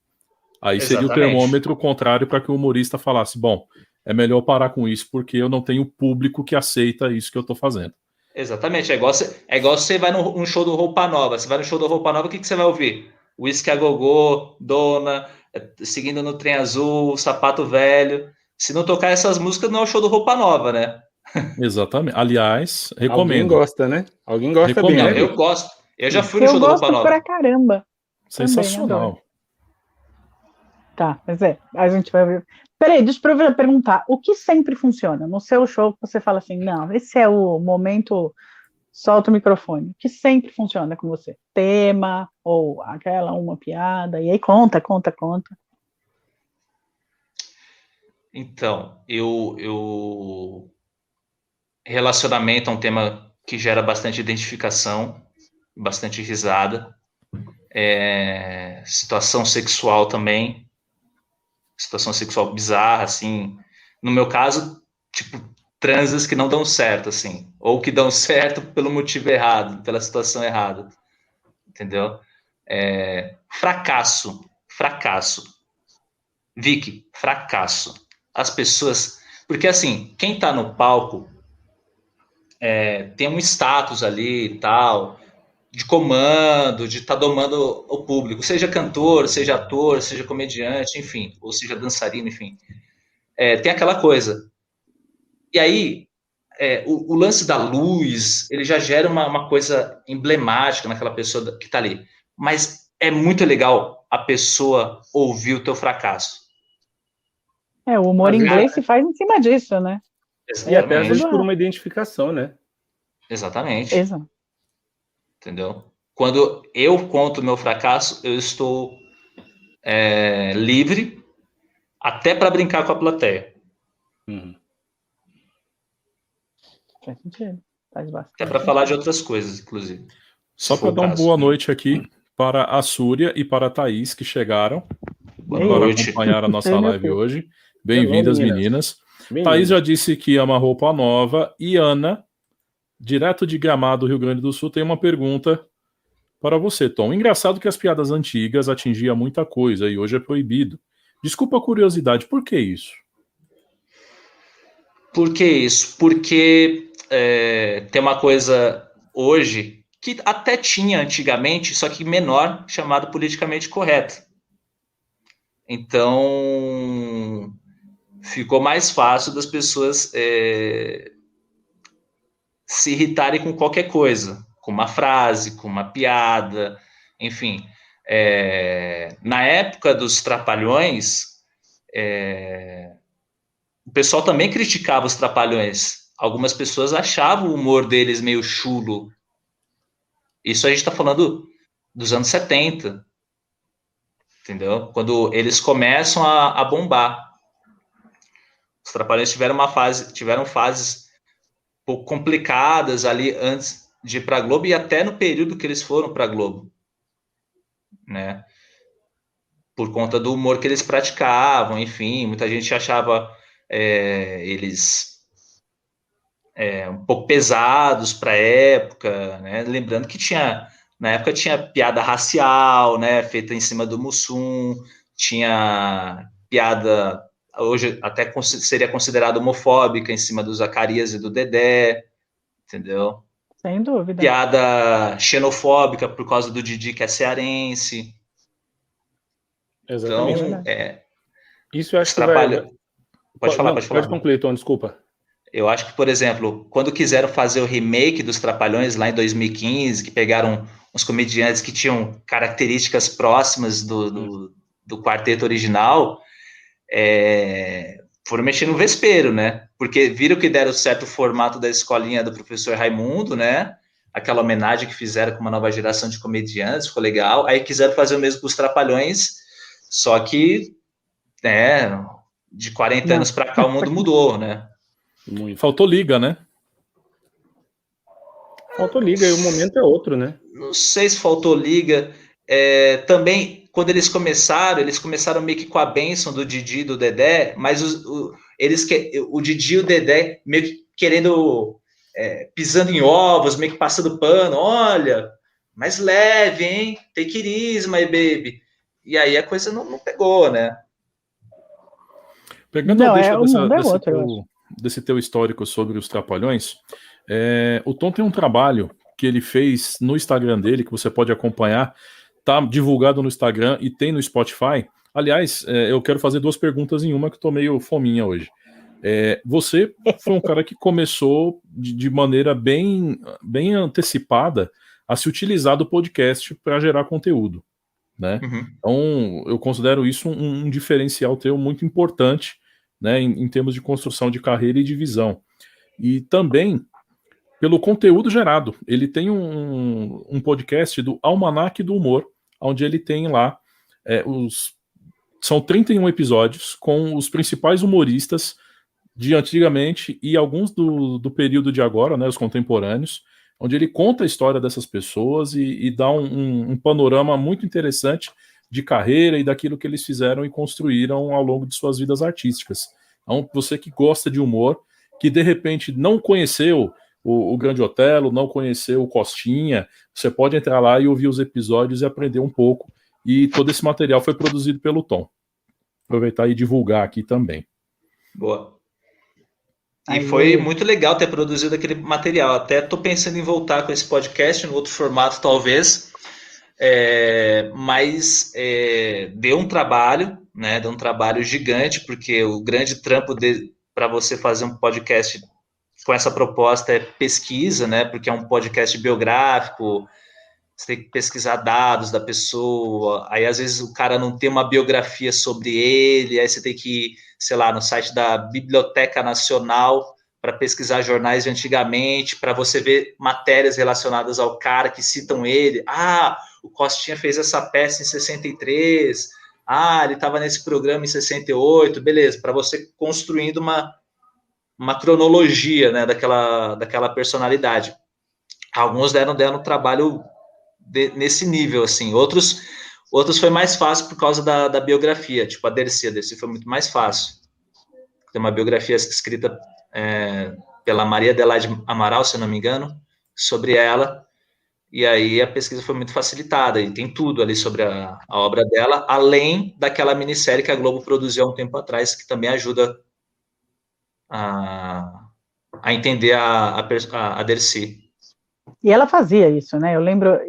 Aí seria o termômetro contrário para que o humorista falasse, bom, é melhor parar com isso porque eu não tenho público que aceita isso que eu tô fazendo. Exatamente, é igual você vai num show do Roupa Nova. Você vai no show do Roupa Nova, o que você vai ouvir? Whisky a Gogô, Dona, seguindo no Trem Azul, Sapato Velho. Se não tocar essas músicas, não é o show do Roupa Nova, né? Exatamente. Aliás, Alguém recomendo. gosta, né? Alguém gosta bem, Recomendo. né? Eu gosto. Eu já fui no show do Roupa Eu Nova. gosto pra caramba. Sensacional. Tá, mas a gente vai ver. Peraí, deixa eu perguntar. O que sempre funciona? No seu show, você fala assim, não, esse é o momento, solta o microfone. O que sempre funciona com você? Tema, ou aquela uma piada, e aí conta. Então, relacionamento é um tema que gera bastante identificação, bastante risada. Situação sexual também. Situação sexual bizarra, assim. No meu caso, tipo, transas que não dão certo, assim. Ou que dão certo pelo motivo errado, pela situação errada. Entendeu? Fracasso. Vicky, fracasso. As pessoas... Porque, assim, quem tá no palco tem um status ali e tal, de comando, de estar domando o público, seja cantor, seja ator, seja comediante, enfim, ou seja dançarino, enfim. Tem aquela coisa. E aí, o lance da luz, ele já gera uma coisa emblemática naquela pessoa que está ali. Mas é muito legal a pessoa ouvir o teu fracasso. O humor inglês se faz em cima disso, né? E até às vezes por uma identificação, né? Exatamente. Exato. Entendeu? Quando eu conto o meu fracasso, eu estou livre até para brincar com a plateia. Faz sentido. Faz bastante. Até para falar de outras coisas, inclusive. Só para dar uma boa noite aqui para a Súria e para a Thaís, que chegaram para acompanhar a nossa live hoje. Bem-vindas, meninas. Thaís já disse que ama roupa nova. E Ana, direto de Gramado, Rio Grande do Sul, tem uma pergunta para você, Tom. Engraçado que as piadas antigas atingiam muita coisa e hoje é proibido. Desculpa a curiosidade, por que isso? Por que isso? Porque tem uma coisa hoje que até tinha antigamente, só que menor, chamado politicamente correto. Então, ficou mais fácil das pessoas se irritarem com qualquer coisa, com uma frase, com uma piada, enfim. Na época dos Trapalhões, o pessoal também criticava os Trapalhões. Algumas pessoas achavam o humor deles meio chulo. Isso a gente está falando dos anos 70, entendeu? Quando eles começam a bombar. Os Trapalhões tiveram fases um pouco complicadas ali antes de ir para a Globo e até no período que eles foram para a Globo, né? Por conta do humor que eles praticavam, enfim, muita gente achava eles um pouco pesados para a época, né? Lembrando que na época tinha piada racial, né? Feita em cima do Mussum, tinha piada hoje até seria considerada homofóbica em cima do Zacarias e do Dedé, entendeu? Sem dúvida. Piada xenofóbica por causa do Didi, que é cearense. Exatamente. Então, isso eu acho que Pode falar. Pode concluir, Tom, desculpa. Eu acho que, por exemplo, quando quiseram fazer o remake dos Trapalhões lá em 2015, que pegaram uns comediantes que tinham características próximas do quarteto original, foram mexer no vespeiro, né? Porque viram que deram certo o formato da escolinha do professor Raimundo, né? Aquela homenagem que fizeram com uma nova geração de comediantes, ficou legal. Aí quiseram fazer o mesmo com os Trapalhões, só que, de 40 anos para cá o mundo mudou, né? Muito. Faltou liga, né? Faltou liga e o momento é outro, né? Não sei se faltou liga. Também, quando eles começaram meio que com a bênção do Didi e do Dedé, mas o Didi e o Dedé meio que querendo, pisando em ovos, meio que passando pano. Olha, mais leve, hein? Take it easy, my baby. E aí a coisa não pegou, né? Pegando a deixa desse teu histórico sobre os Trapalhões, o Tom tem um trabalho que ele fez no Instagram dele, que você pode acompanhar, tá divulgado no Instagram e tem no Spotify. Aliás, eu quero fazer 2 perguntas em uma, que eu tô meio fominha hoje. Você foi um cara que começou de maneira bem antecipada a se utilizar do podcast para gerar conteúdo, né? Uhum. Então, eu considero isso um diferencial teu muito importante, né, em termos de construção de carreira e de visão. E também pelo conteúdo gerado. Ele tem um podcast do Almanaque do Humor, onde ele tem lá são 31 episódios com os principais humoristas de antigamente e alguns do período de agora, né, os contemporâneos, onde ele conta a história dessas pessoas e dá um panorama muito interessante de carreira e daquilo que eles fizeram e construíram ao longo de suas vidas artísticas. Então, você que gosta de humor, que de repente não conheceu o Grande Otelo, não conheceu o Costinha, você pode entrar lá e ouvir os episódios e aprender um pouco. E todo esse material foi produzido pelo Tom. Aproveitar e divulgar aqui também. Boa. E foi muito legal ter produzido aquele material. Até estou pensando em voltar com esse podcast em outro formato, talvez. Mas deu um trabalho, né? Deu um trabalho gigante, porque o grande trampo para você fazer um podcast com essa proposta é pesquisa, né? Porque é um podcast biográfico, você tem que pesquisar dados da pessoa, aí às vezes o cara não tem uma biografia sobre ele, aí você tem que ir, sei lá, no site da Biblioteca Nacional para pesquisar jornais de antigamente, para você ver matérias relacionadas ao cara que citam ele. Ah, o Costinha fez essa peça em 63, ele estava nesse programa em 68, beleza, para você construindo uma cronologia, né, daquela personalidade. Alguns deram trabalho nesse nível, assim. Outros foi mais fácil por causa da biografia, tipo a Dercy foi muito mais fácil. Tem uma biografia escrita pela Maria Adelaide Amaral, se eu não me engano, sobre ela, e aí a pesquisa foi muito facilitada, e tem tudo ali sobre a obra dela, além daquela minissérie que a Globo produziu há um tempo atrás, que também ajuda a entender a Dercy. E ela fazia isso, né? Eu lembro,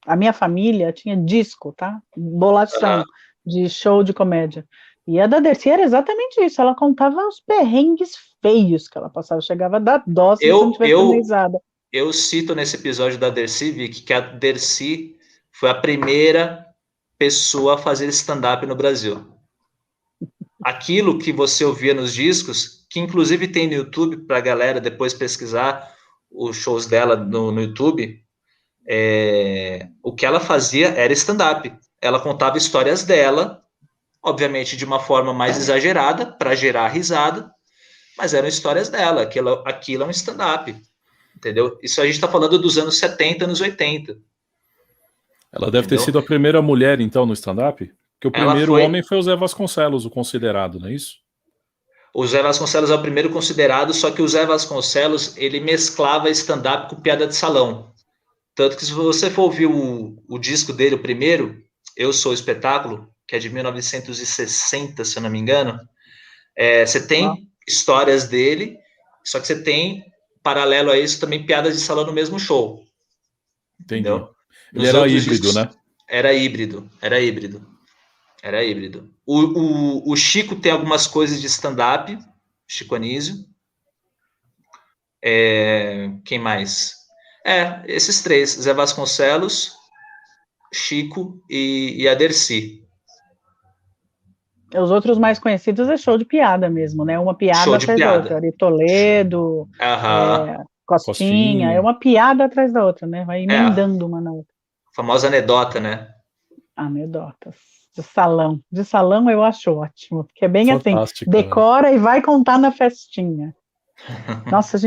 a minha família tinha disco, tá? Bolação de show de comédia. E a da Dercy era exatamente isso, ela contava os perrengues feios que ela passava, chegava a dar dó se não tivesse dando risada. Eu cito nesse episódio da Dercy, Vicky, que a Dercy foi a primeira pessoa a fazer stand-up no Brasil. Aquilo que você ouvia nos discos, que inclusive tem no YouTube para a galera depois pesquisar os shows dela no YouTube, o que ela fazia era stand-up. Ela contava histórias dela, obviamente de uma forma mais exagerada, para gerar risada, mas eram histórias dela, aquilo é um stand-up, entendeu? Isso a gente está falando dos anos 70, anos 80. Ela deve ter sido a primeira mulher, então, no stand-up? Porque o primeiro homem foi o Zé Vasconcelos, o considerado, não é isso? O Zé Vasconcelos é o primeiro considerado, só que o Zé Vasconcelos, ele mesclava stand-up com piada de salão. Tanto que se você for ouvir o disco dele, o primeiro, Eu Sou o Espetáculo, que é de 1960, se eu não me engano, você tem histórias dele, só que você tem, paralelo a isso, também piadas de salão no mesmo show. Entendi. Entendeu? Ele era híbrido, né? Era híbrido. O Chico tem algumas coisas de stand-up, Chico Anísio. Quem mais? Esses três, Zé Vasconcelos, Chico e a Dercy. Os outros mais conhecidos é show de piada mesmo, né? Uma piada atrás da outra. Ari Toledo, Costinha, é uma piada atrás da outra, né? Vai emendando uma na outra. Famosa anedota, né? Anedotas. De salão. De salão eu acho ótimo, porque é bem fantástico, assim, decora e vai contar na festinha. Nossa, a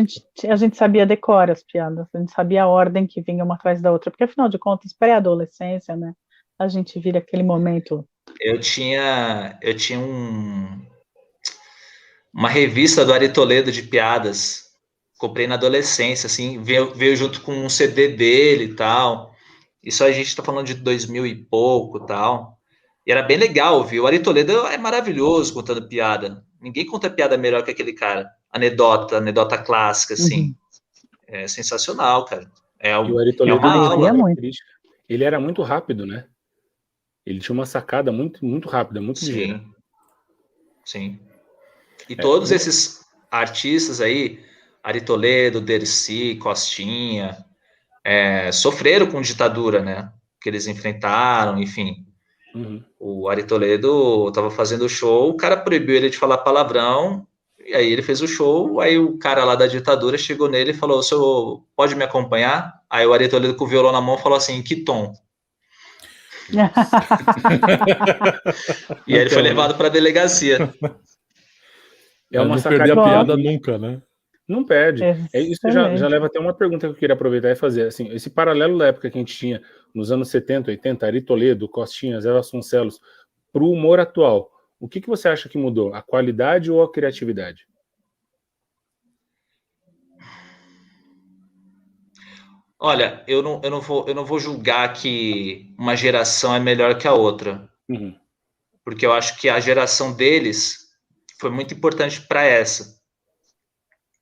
gente sabia decora as piadas, a gente sabia a ordem que vinha uma atrás da outra, porque afinal de contas, pré-adolescência, né? A gente vira aquele momento. Eu tinha uma revista do Ari Toledo de piadas, comprei na adolescência, assim, veio junto com um CD dele e tal. Isso a gente tá falando de 2000 e pouco e tal. E era bem legal, viu? O Ari Toledo é maravilhoso contando piada. Ninguém conta piada melhor que aquele cara. Anedota clássica, assim. É sensacional, cara. E o Ari Toledo uma aula. Muito. Ele era muito rápido, né? Ele tinha uma sacada muito, muito rápida, muito ligeira. Sim. E todos esses artistas aí, Ari Toledo, Dercy, Costinha, sofreram com ditadura, né? Que eles enfrentaram, enfim. Uhum. O Ari Toledo estava fazendo o show, o cara proibiu ele de falar palavrão, e aí ele fez o show, aí o cara lá da ditadura chegou nele e falou, o senhor pode me acompanhar? Aí o Ari Toledo com o violão na mão falou assim, em que tom? E aí ele foi levado para a delegacia. Não perder a piada nunca, né? Não perde. Isso já leva até uma pergunta que eu queria aproveitar e fazer. Assim, esse paralelo da época que a gente tinha nos anos 70, 80, Ari Toledo, Costinha, Zé Vasconcelos, para o humor atual, o que você acha que mudou? A qualidade ou a criatividade? Olha, eu não vou julgar que uma geração é melhor que a outra. Uhum. Porque eu acho que a geração deles foi muito importante para essa.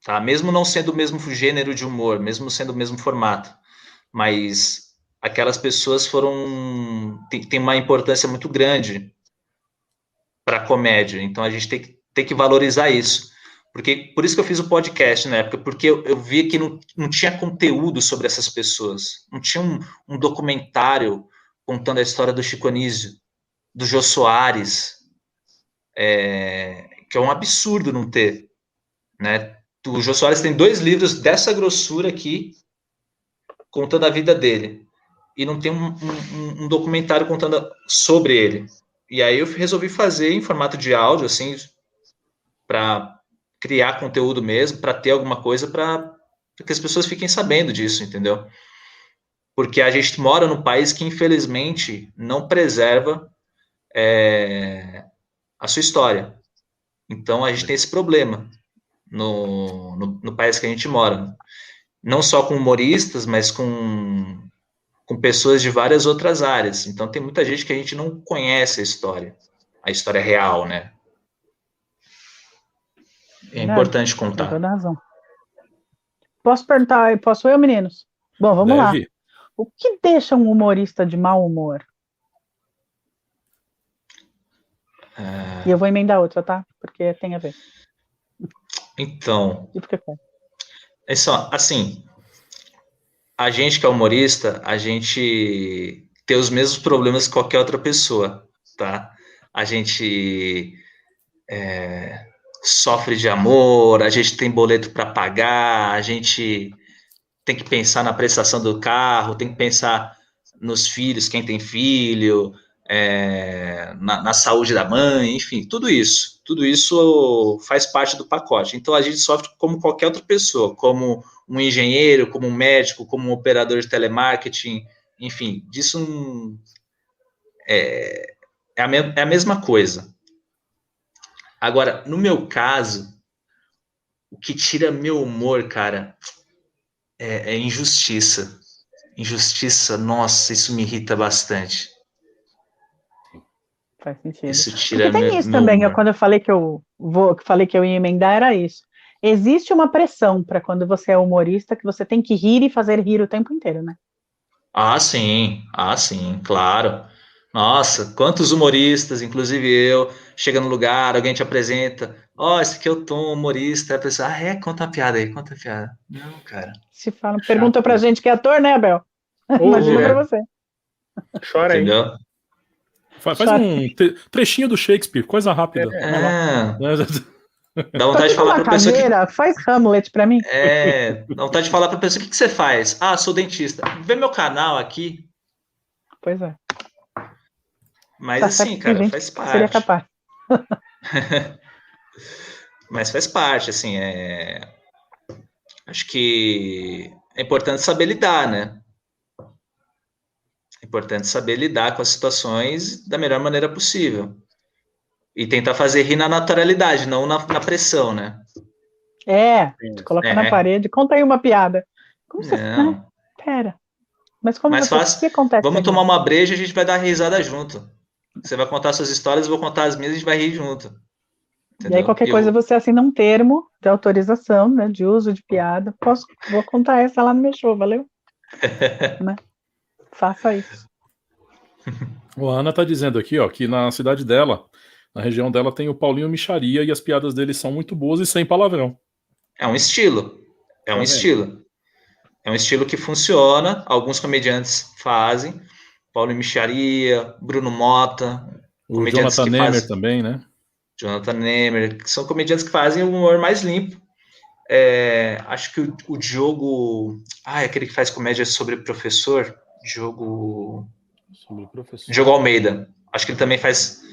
Tá? Mesmo não sendo o mesmo gênero de humor, mesmo sendo o mesmo formato. Mas aquelas pessoas tem uma importância muito grande para a comédia. Então a gente tem que valorizar isso. Por isso que eu fiz o podcast na época, porque eu vi que não tinha conteúdo sobre essas pessoas. Não tinha um documentário contando a história do Chico Anísio, do Jô Soares, que é um absurdo não ter. Né? O Jô Soares tem 2 livros dessa grossura aqui, contando a vida dele. E não tem um documentário contando sobre ele. E aí eu resolvi fazer em formato de áudio, assim, para criar conteúdo mesmo, para ter alguma coisa para que as pessoas fiquem sabendo disso, entendeu? Porque a gente mora num país que, infelizmente, não preserva a sua história. Então, a gente tem esse problema no país que a gente mora. Não só com humoristas, mas com pessoas de várias outras áreas. Então, tem muita gente que a gente não conhece a história real, né? É importante contar. Tem toda razão. Posso perguntar, posso eu, meninos? Bom, vamos lá. O que deixa um humorista de mau humor? E eu vou emendar outra, tá? Porque tem a ver. Então, E por que é? É só, assim, a gente que é humorista, a gente tem os mesmos problemas que qualquer outra pessoa, tá? A gente sofre de amor, a gente tem boleto para pagar, a gente tem que pensar na prestação do carro, tem que pensar nos filhos, quem tem filho, na saúde da mãe, enfim, tudo isso faz parte do pacote. Então a gente sofre como qualquer outra pessoa, como um engenheiro, como um médico, como um operador de telemarketing, enfim, disso é a mesma coisa. Agora, no meu caso, o que tira meu humor, cara, é injustiça. Injustiça, nossa, isso me irrita bastante. Faz sentido. Isso tira porque tem isso também, quando eu falei que eu ia emendar, era isso. Existe uma pressão para quando você é humorista, que você tem que rir e fazer rir o tempo inteiro, né? Ah, sim, claro. Nossa, quantos humoristas, inclusive eu, chega no lugar, alguém te apresenta, esse aqui é o Tom, humorista, aí a pessoa, conta uma piada aí, conta a piada. Não, cara. Se fala, pergunta pra gente que é ator, né, Abel? Imagina pra você. Chora aí. Entendeu? Faz um trechinho do Shakespeare, coisa rápida. Dá vontade de falar pra pessoa faz Hamlet pra mim. Dá vontade de falar pra pessoa, o que você faz? Sou dentista. Vê meu canal aqui. Pois é. Mas assim, cara, faz parte. Seria capaz. Mas faz parte, assim, acho que é importante saber lidar, né? É importante saber lidar com as situações da melhor maneira possível. E tentar fazer rir na naturalidade, não na pressão, né? Te coloca na parede, conta aí uma piada. Como você faz? Pera. Mas como mais fácil, o que acontece? Vamos tomar uma breja e a gente vai dar risada junto. Você vai contar suas histórias, eu vou contar as minhas e a gente vai rir junto. Entendeu? E aí qualquer coisa você assina um termo de autorização, né, de uso de piada. Vou contar essa lá no meu show, valeu? Né? Faça isso. A Ana tá dizendo aqui, ó, que na cidade dela, na região dela, tem o Paulinho Micharia e as piadas dele são muito boas e sem palavrão. É um estilo. É um estilo. É um estilo que funciona. Alguns comediantes fazem. Paulinho Micharia, Bruno Mota. O Jonathan Nemer também, né? Jonathan Nemer, que são comediantes que fazem um humor mais limpo. Acho que o Diogo... aquele que faz comédia sobre professor. Diogo Almeida. Acho que ele também faz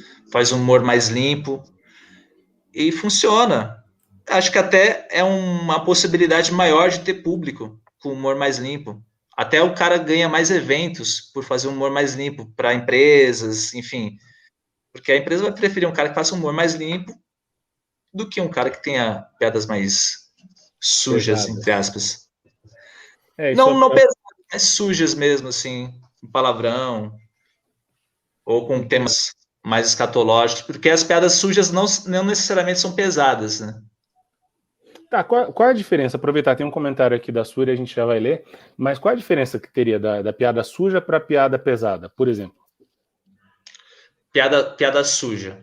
um humor mais limpo. E funciona. Acho que até é uma possibilidade maior de ter público com humor mais limpo. Até o cara ganha mais eventos por fazer um humor mais limpo para empresas, enfim. Porque a empresa vai preferir um cara que faça um humor mais limpo do que um cara que tenha piadas mais sujas, entre aspas. Não pesadas, mas sujas mesmo, assim, com palavrão, ou com temas mais escatológicos, porque as piadas sujas não necessariamente são pesadas, né? Tá, qual é a diferença? Aproveitar, tem um comentário aqui da Súria, a gente já vai ler, mas qual é a diferença que teria da piada suja para piada pesada, por exemplo? Piada suja.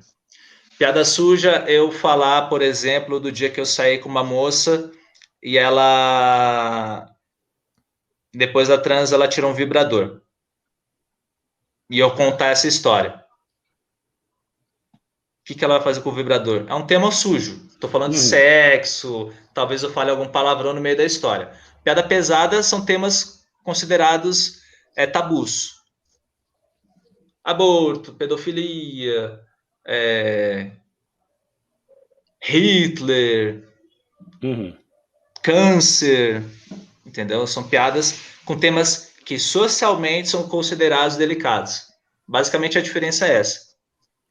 Piada suja, eu falar, por exemplo, do dia que eu saí com uma moça e ela, depois da trans, ela tirou um vibrador. E eu contar essa história. O que ela vai fazer com o vibrador? É um tema sujo. Estou falando de sexo, talvez eu fale algum palavrão no meio da história. Piada pesada são temas considerados tabus. Aborto, pedofilia, Hitler, câncer, entendeu? São piadas com temas que socialmente são considerados delicados. Basicamente a diferença é essa.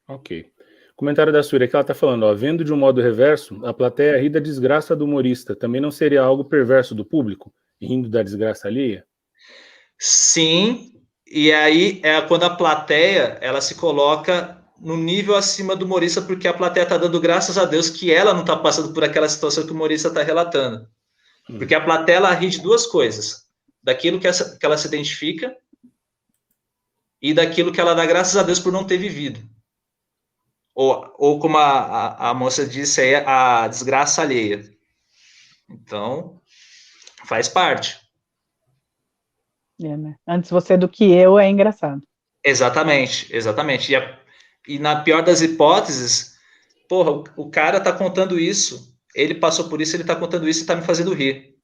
Ok. Comentário da Súria que ela está falando, ó, vendo de um modo reverso, a plateia ri da desgraça do humorista. Também não seria algo perverso do público, rindo da desgraça alheia? Sim, e aí é quando a plateia ela se coloca no nível acima do humorista, porque a plateia está dando graças a Deus que ela não está passando por aquela situação que o humorista está relatando. Porque a plateia ela ri de duas coisas, daquilo que ela se identifica e daquilo que ela dá graças a Deus por não ter vivido. Ou como a moça disse aí, a desgraça alheia. Então, faz parte. Né? Antes você do que eu é engraçado. Exatamente. E na pior das hipóteses, porra, o cara tá contando isso, ele passou por isso, ele tá contando isso e tá me fazendo rir.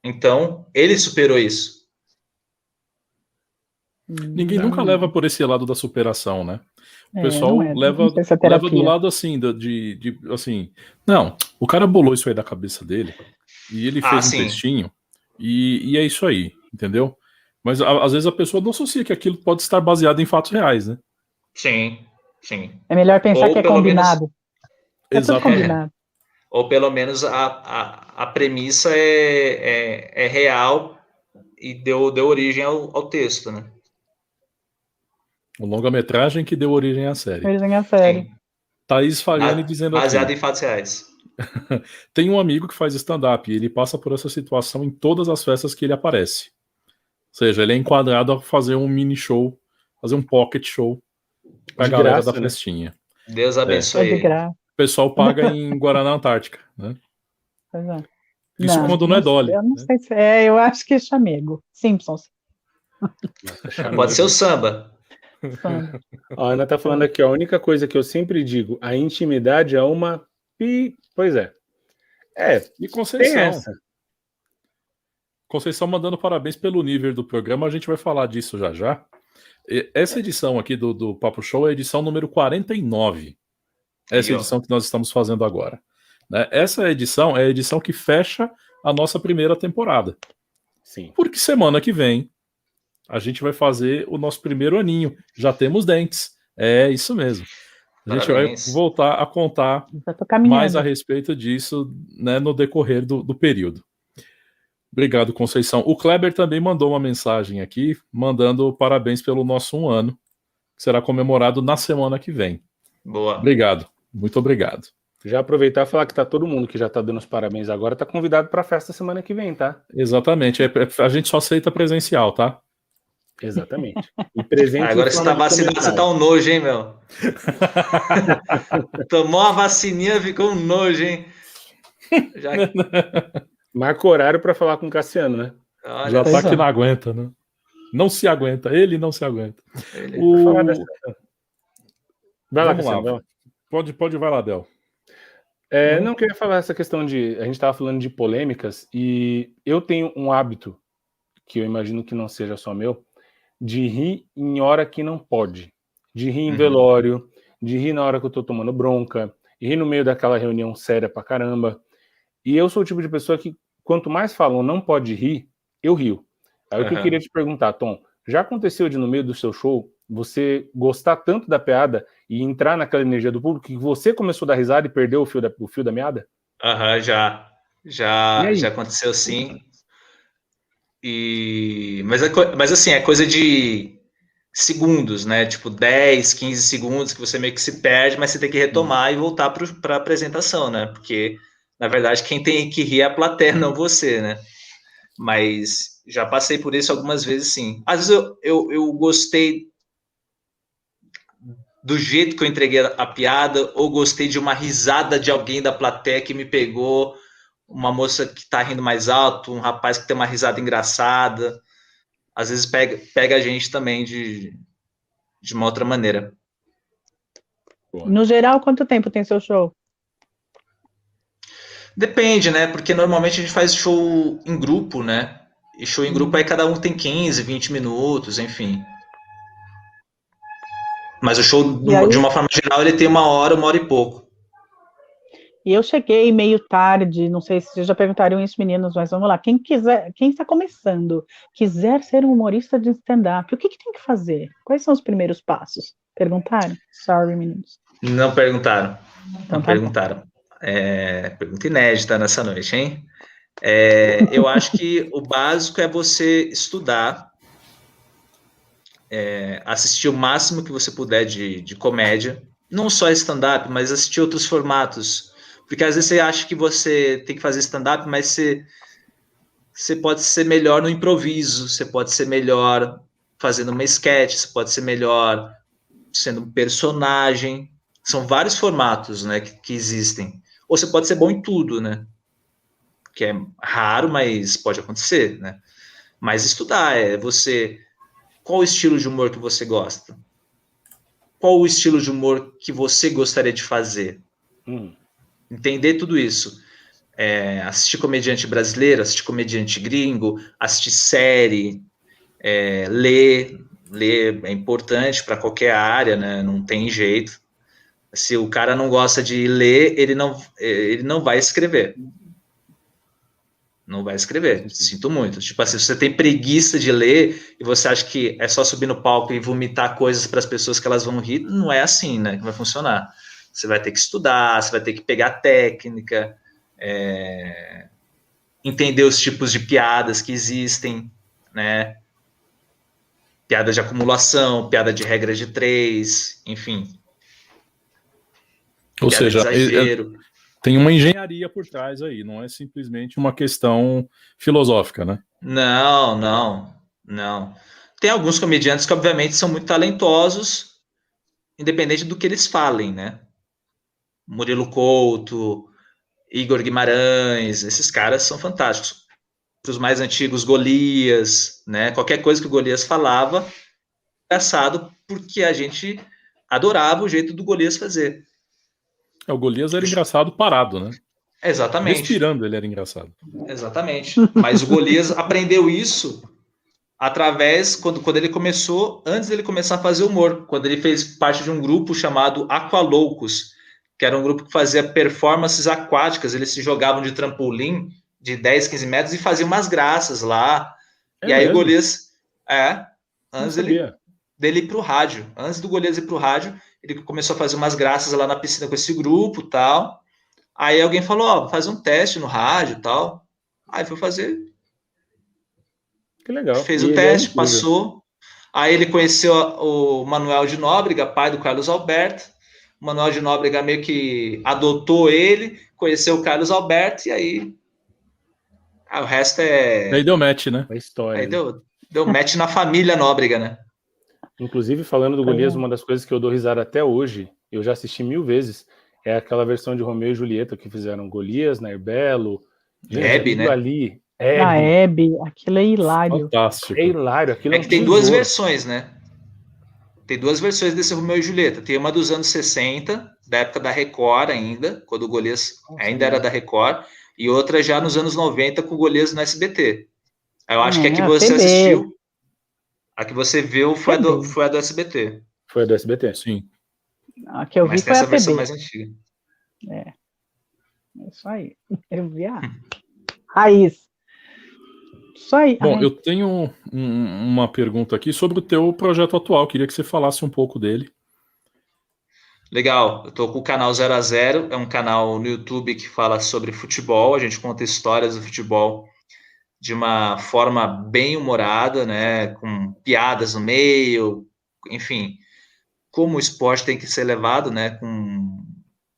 Então, ele superou isso. Ninguém nunca leva por esse lado da superação, né? O pessoal leva do lado assim, assim, não, o cara bolou isso aí da cabeça dele e ele fez um textinho e é isso aí, entendeu? Mas às vezes a pessoa não associa que aquilo pode estar baseado em fatos reais, né? Sim. É melhor pensar que é combinado. Exatamente. Ou pelo menos a premissa é real e deu origem ao texto, né? O longa-metragem que deu origem à série. Sim. Thaís Fagliani dizendo baseado em fatos reais. Tem um amigo que faz stand-up e ele passa por essa situação em todas as festas que ele aparece. Ou seja, ele é enquadrado a fazer um mini show, fazer um pocket show pra de galera graça, da festinha. Deus abençoe ele. O pessoal paga em Guaraná Antártica, né? Isso quando não é Dolly. Eu não sei se eu acho que é chamego. Simpsons. Pode ser o samba. A Ana tá falando aqui, a única coisa que eu sempre digo, a intimidade é uma... Pois é. E Conceição. Tem essa. Conceição mandando parabéns pelo nível do programa, a gente vai falar disso já. Essa edição aqui do Papo Show é a edição número 49. Essa edição que nós estamos fazendo agora. Né? Essa edição é a edição que fecha a nossa primeira temporada. Sim. Porque semana que vem a gente vai fazer o nosso primeiro aninho. Já temos dentes. É isso mesmo. A gente vai voltar a contar mais a respeito disso, né, no decorrer do período. Obrigado, Conceição. O Kleber também mandou uma mensagem aqui, mandando parabéns pelo nosso 1 ano, que será comemorado na semana que vem. Boa. Obrigado. Muito obrigado. Já aproveitar e falar que tá todo mundo que já tá dando os parabéns agora, tá convidado pra festa semana que vem, tá? Exatamente. A gente só aceita presencial, tá? Exatamente. E presente Agora em você forma tá de vacinado, você tá comentário. um nojo, hein, meu? Tomou a vacininha, ficou um nojo, hein? Já, Marca o horário para falar com o Cassiano, né? Já olha tá Pois que é. não só. aguenta, né? Não se aguenta, ele não se aguenta. Ele... Por falar dessa. O... Vai lá, Vamos Cassiano, lá. vai lá. Pode vai lá, Del. Não, eu queria falar essa questão de. A gente estava falando de polêmicas, e eu tenho um hábito, que eu imagino que não seja só meu, de rir em hora que não pode. De rir em velório, de rir na hora que eu tô tomando bronca, rir no meio daquela reunião séria pra caramba. E eu sou o tipo de pessoa que, quanto mais falam não pode rir, eu rio. Aí o que eu queria te perguntar, Tom, já aconteceu de no meio do seu show você gostar tanto da piada e entrar naquela energia do público que você começou a dar risada e perdeu o fio da meada? Já. E Já aí? aconteceu sim. Mas assim, é coisa de segundos, né? Tipo 10, 15 segundos que você meio que se perde, mas você tem que retomar e voltar para a apresentação, né? Porque, na verdade, quem tem que rir é a plateia, não você, né? Mas já passei por isso algumas vezes, sim. Às vezes eu gostei do jeito que eu entreguei a piada, ou gostei de uma risada de alguém da plateia que me pegou, uma moça que tá rindo mais alto, um rapaz que tem uma risada engraçada. Às vezes pega a gente também de uma outra maneira. No geral, quanto tempo tem seu show? Depende, né? Porque normalmente a gente faz show em grupo, né? E show em grupo aí cada um tem 15, 20 minutos, enfim. Mas o show, E de aí, uma forma geral, ele tem uma hora e pouco. e eu cheguei meio tarde, não sei se vocês já perguntaram isso, meninos, mas vamos lá. Quem quiser, quem está começando, quiser ser um humorista de stand-up, o que tem que fazer? Quais são os primeiros passos? Perguntaram? Sorry, meninos. Não perguntaram. Então Não tá bom. perguntaram. Pergunta inédita nessa noite, hein? Eu acho que o básico é você estudar, assistir o máximo que você puder de comédia, não só stand-up, mas assistir outros formatos. Porque às vezes você acha que você tem que fazer stand-up, mas você pode ser melhor no improviso, você pode ser melhor fazendo uma sketch, você pode ser melhor sendo um personagem. São vários formatos, né, que existem. Ou você pode ser bom em tudo, né? Que é raro, mas pode acontecer, né? Mas estudar qual o estilo de humor que você gosta? Qual o estilo de humor que você gostaria de fazer? Entender tudo isso. Assistir comediante brasileiro, assistir comediante gringo, assistir série, ler é importante para qualquer área, né? Não tem jeito. Se o cara não gosta de ler, ele não vai escrever. Não vai escrever. Sinto muito. Tipo assim, se você tem preguiça de ler e você acha que é só subir no palco e vomitar coisas para as pessoas que elas vão rir, não é assim, né? Que vai funcionar. Você vai ter que estudar, você vai ter que pegar técnica, entender os tipos de piadas que existem, né? Piada de acumulação, piada de regra de 3, enfim. Ou Piada de seja, exagero. tem uma engenharia por trás aí, não é simplesmente uma questão filosófica, né? Não. Tem alguns comediantes que, obviamente, são muito talentosos, independente do que eles falem, né? Murilo Couto, Igor Guimarães, esses caras são fantásticos. Os mais antigos, Golias, né? Qualquer coisa que o Golias falava, engraçado, porque a gente adorava o jeito do Golias fazer. O Golias era engraçado parado, né? Exatamente. Respirando ele era engraçado. Exatamente. Mas o Golias aprendeu isso através, quando ele começou, antes dele começar a fazer humor, quando ele fez parte de um grupo chamado Aqualoucos, que era um grupo que fazia performances aquáticas, eles se jogavam de trampolim de 10, 15 metros e faziam umas graças lá. E aí mesmo? O Golias, antes dele ir pro rádio, antes do Golias ir pro rádio, ele começou a fazer umas graças lá na piscina com esse grupo e tal. Aí alguém falou, faz um teste no rádio e tal. Aí foi fazer. Que legal. Fez o teste, passou. Aí ele conheceu o Manuel de Nóbrega, pai do Carlos Alberto. O Manuel de Nóbrega meio que adotou ele, conheceu o Carlos Alberto, e aí o resto é... Aí deu match, né? A história. Aí deu Deu match na família Nóbrega, né? Inclusive, falando do Golias, uma das coisas que eu dou risada até hoje, eu já assisti 1000 vezes, é aquela versão de Romeu e Julieta que fizeram Golias, Nair Belo. Gente, Hebe, aquilo né? ali, A Hebe, aquilo é hilário. Fantástico. É hilário, aquilo É um que tem duas tesouro. versões, né? Tem duas versões desse Romeu e Julieta. Tem uma dos anos 60, da época da Record ainda, quando o Golias ainda era da Record, e outra já nos anos 90 com o Golias no SBT. Eu acho que a que você TB. assistiu, a que você viu foi TB. a do SBT. Foi a do SBT. Sim. A que eu vi Mas tem foi essa a versão TB. mais antiga. É isso aí. Eu vi a raiz. Isso aí. Bom, Ai, eu tenho uma pergunta aqui sobre o teu projeto atual. Queria que você falasse um pouco dele. Legal, eu tô com o canal 0 a 0, é um canal no YouTube que fala sobre futebol, a gente conta histórias do futebol de uma forma bem humorada, né, com piadas no meio, enfim, como o esporte tem que ser levado, né, como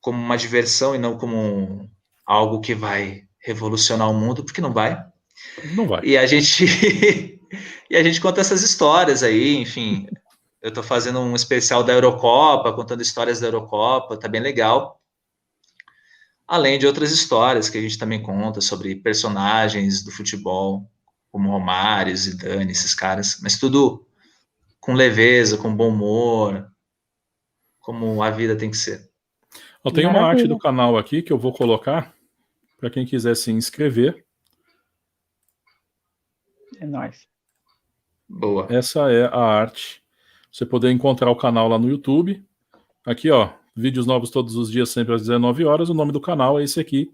uma diversão e não como algo que vai revolucionar o mundo, porque não vai. Não vai. E a gente e a gente conta essas histórias aí, enfim. Eu estou fazendo um especial da Eurocopa, contando histórias da Eurocopa, tá bem legal. Além de outras histórias que a gente também conta sobre personagens do futebol, como Romário, Zidane, esses caras, mas tudo com leveza, com bom humor, como a vida tem que ser. Eu tenho uma maravilha. arte do canal aqui que eu vou colocar para quem quiser se inscrever. É nóis. Boa. Essa é a arte. Você poder encontrar o canal lá no YouTube. Aqui, ó, vídeos novos todos os dias, sempre às 19 horas. O nome do canal é esse aqui,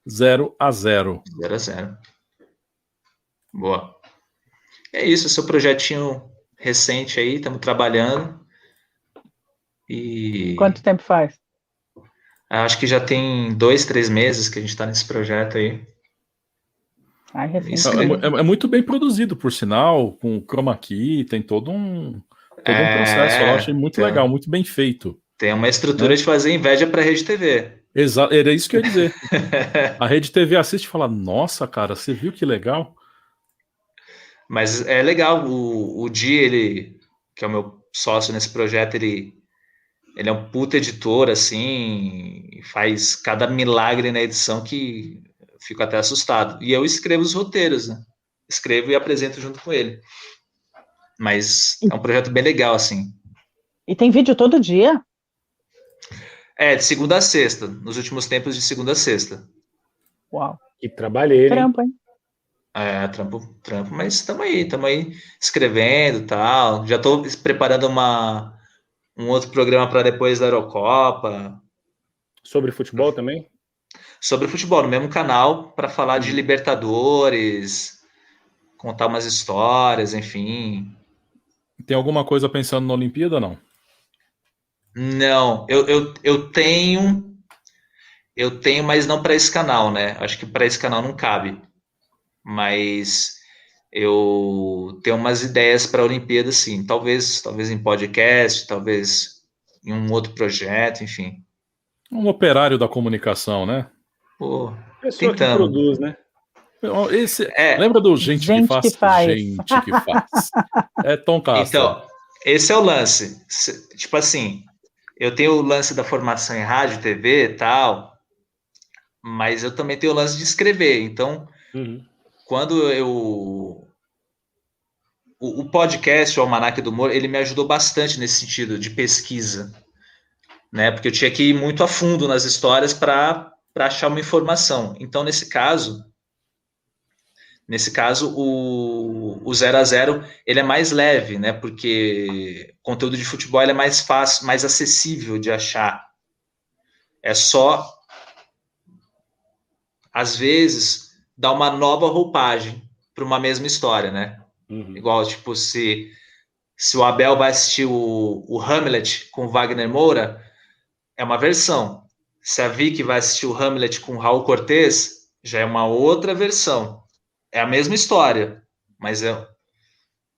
0 a 0. 0 a 0. Boa. É isso, seu projetinho recente aí, estamos trabalhando. E Quanto tempo faz? acho que já tem 2, 3 meses que a gente está nesse projeto aí. Ai, Isso É muito bem produzido, por sinal, com chroma key, tem todo um processo. Eu achei muito legal, muito bem feito. Tem uma estrutura de fazer inveja para a Rede TV. Exato, era isso que eu ia dizer. A Rede TV assiste e fala, nossa, cara, você viu que legal? Mas é legal, o Di, ele, que é o meu sócio nesse projeto, ele é um puta editor, assim, faz cada milagre na edição que eu fico até assustado. E eu escrevo os roteiros, né? Escrevo e apresento junto com ele. Mas é um projeto bem legal, assim. E tem vídeo todo dia? É, de segunda a sexta, nos últimos tempos de segunda a sexta. Uau. Que trabalheira, hein? Trampo, hein? É, trampo, mas estamos aí escrevendo e tal. Já estou preparando um outro programa para depois da Eurocopa. Sobre futebol também? Sobre futebol, no mesmo canal, para falar de Libertadores, contar umas histórias, enfim. Tem alguma coisa pensando na Olimpíada, não? Não, eu tenho, mas não para esse canal, né? Acho que para esse canal não cabe. Mas eu tenho umas ideias para a Olimpíada, sim. Talvez em podcast, talvez em um outro projeto, enfim. Um operário da comunicação, né? Pô, Pessoa que tentando. produz, né? Lembra do gente que faz? faz. Gente que faz. É Tom Castro. Então, esse é o lance. Tipo assim, eu tenho o lance da formação em rádio, TV e tal, mas eu também tenho o lance de escrever. Então, quando o podcast, o Almanac do Humor, ele me ajudou bastante nesse sentido de pesquisa, né? Porque eu tinha que ir muito a fundo nas histórias para achar uma informação. Então, nesse caso, o 0 a 0 ele é mais leve, né? Porque o conteúdo de futebol ele é mais fácil, mais acessível de achar. É só, às vezes, dar uma nova roupagem para uma mesma história, né? Igual, tipo, se o Abel vai assistir o Hamlet com o Wagner Moura, é uma versão. Se a Vicky vai assistir o Hamlet com o Raul Cortez, já é uma outra versão. É a mesma história, mas é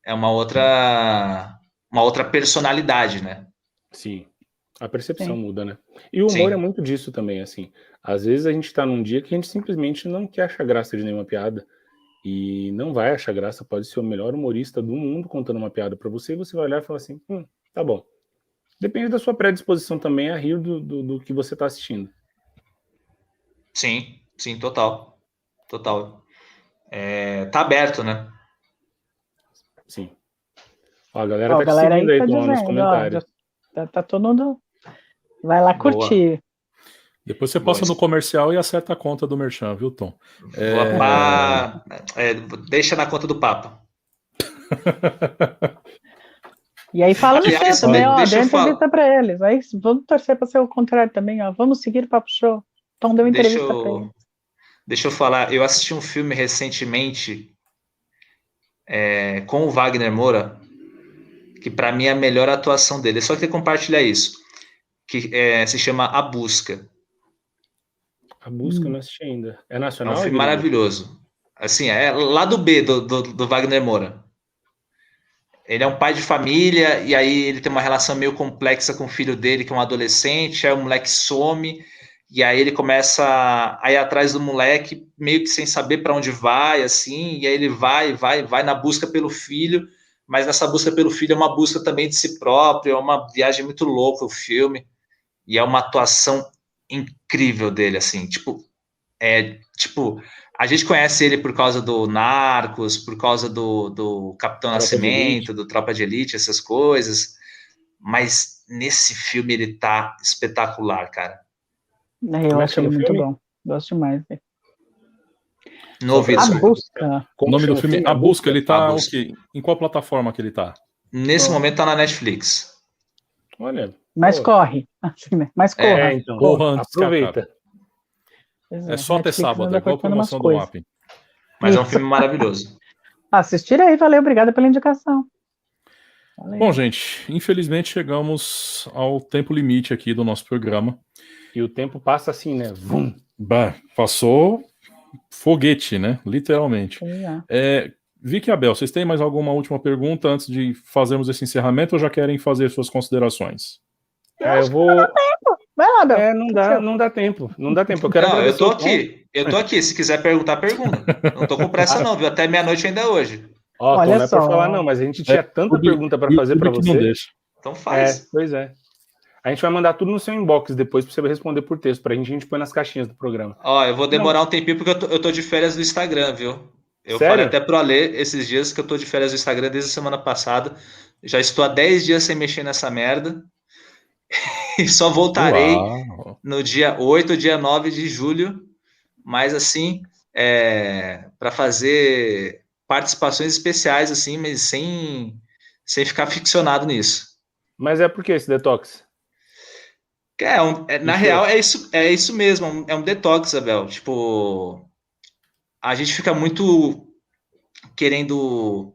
uma outra personalidade, né? Sim. A percepção muda, né? E o humor é muito disso também, assim. Às vezes a gente tá num dia que a gente simplesmente não quer achar graça de nenhuma piada. e não vai achar graça, pode ser o melhor humorista do mundo contando uma piada pra você, e você vai olhar e falar assim, tá bom. Depende da sua predisposição também a rir do que você tá assistindo. Sim, total. Tá aberto, né? Sim. Ó, a galera Ó, tá a te galera seguindo aí, tá Tom, nos dizendo, ó, comentários. tá todo mundo... Vai lá Boa. curtir. Depois você passa no comercial e acerta a conta do Merchan, viu, Tom? Deixa na conta do Papa. E aí fala no Aliás, seu também, ó, deixa deu eu entrevista para eles. Aí vamos torcer para ser o contrário também, ó. Vamos seguir o Papo Show. Tom deu entrevista para eles. Deixa eu falar, eu assisti um filme recentemente com o Wagner Moura, que para mim é a melhor atuação dele. Eu só queria compartilhar isso, que se chama A Busca. A Busca eu não assisti ainda. É É nacional? um filme maravilhoso. Assim, é lá do B, do Wagner Moura. Ele é um pai de família, e aí ele tem uma relação meio complexa com o filho dele, que é um adolescente, aí o moleque some, e aí ele começa a ir atrás do moleque, meio que sem saber para onde vai, assim, e aí ele vai na busca pelo filho, mas nessa busca pelo filho é uma busca também de si próprio, é uma viagem muito louca o filme, e é uma atuação incrível dele, assim, tipo, a gente conhece ele por causa do Narcos, por causa do Capitão Nascimento, do Tropa de Elite, essas coisas. Mas nesse filme ele tá espetacular, cara. Eu acho ele muito bom. Gosto demais. Novo A Busca. O nome do filme A Busca, ele tá o quê? Em qual plataforma que ele tá? Nesse momento tá na Netflix. Olha. Mas corre. Assim, né? Mas corra. Então. Corra, aproveita. É só até sábado, é igual a promoção do MAP. Mas é um filme maravilhoso. Assistir aí, valeu, obrigada pela indicação. Valeu. Bom, gente, infelizmente chegamos ao tempo limite aqui do nosso programa. E o tempo passa assim, né? Vum. Bah, passou foguete, né? Literalmente. Vicky e Abel, vocês têm mais alguma última pergunta antes de fazermos esse encerramento ou já querem fazer suas considerações? Eu vou... Vai lá, Abel. Não dá tempo. Eu quero eu tô aqui. Se quiser perguntar, pergunta. Não tô com pressa, não, viu? Até meia-noite ainda hoje. Olha Tom, não é pra falar, não, mas a gente tinha tanta pergunta para fazer para você. Não deixa. Então faz. Pois é. A gente vai mandar tudo no seu inbox depois pra você responder por texto. Pra gente, a gente põe nas caixinhas do programa. Eu vou demorar um tempinho porque eu tô de férias do Instagram, viu? Eu Sério? falei até pro Alê esses dias que eu tô de férias do Instagram desde a semana passada. Já estou há 10 dias sem mexer nessa merda. E só voltarei no dia 8 ou dia 9 de julho. Mas assim, para fazer participações especiais, assim, mas sem ficar ficcionado nisso. Mas por que esse detox? Na real, é isso mesmo, é um detox, Abel. Tipo, a gente fica muito querendo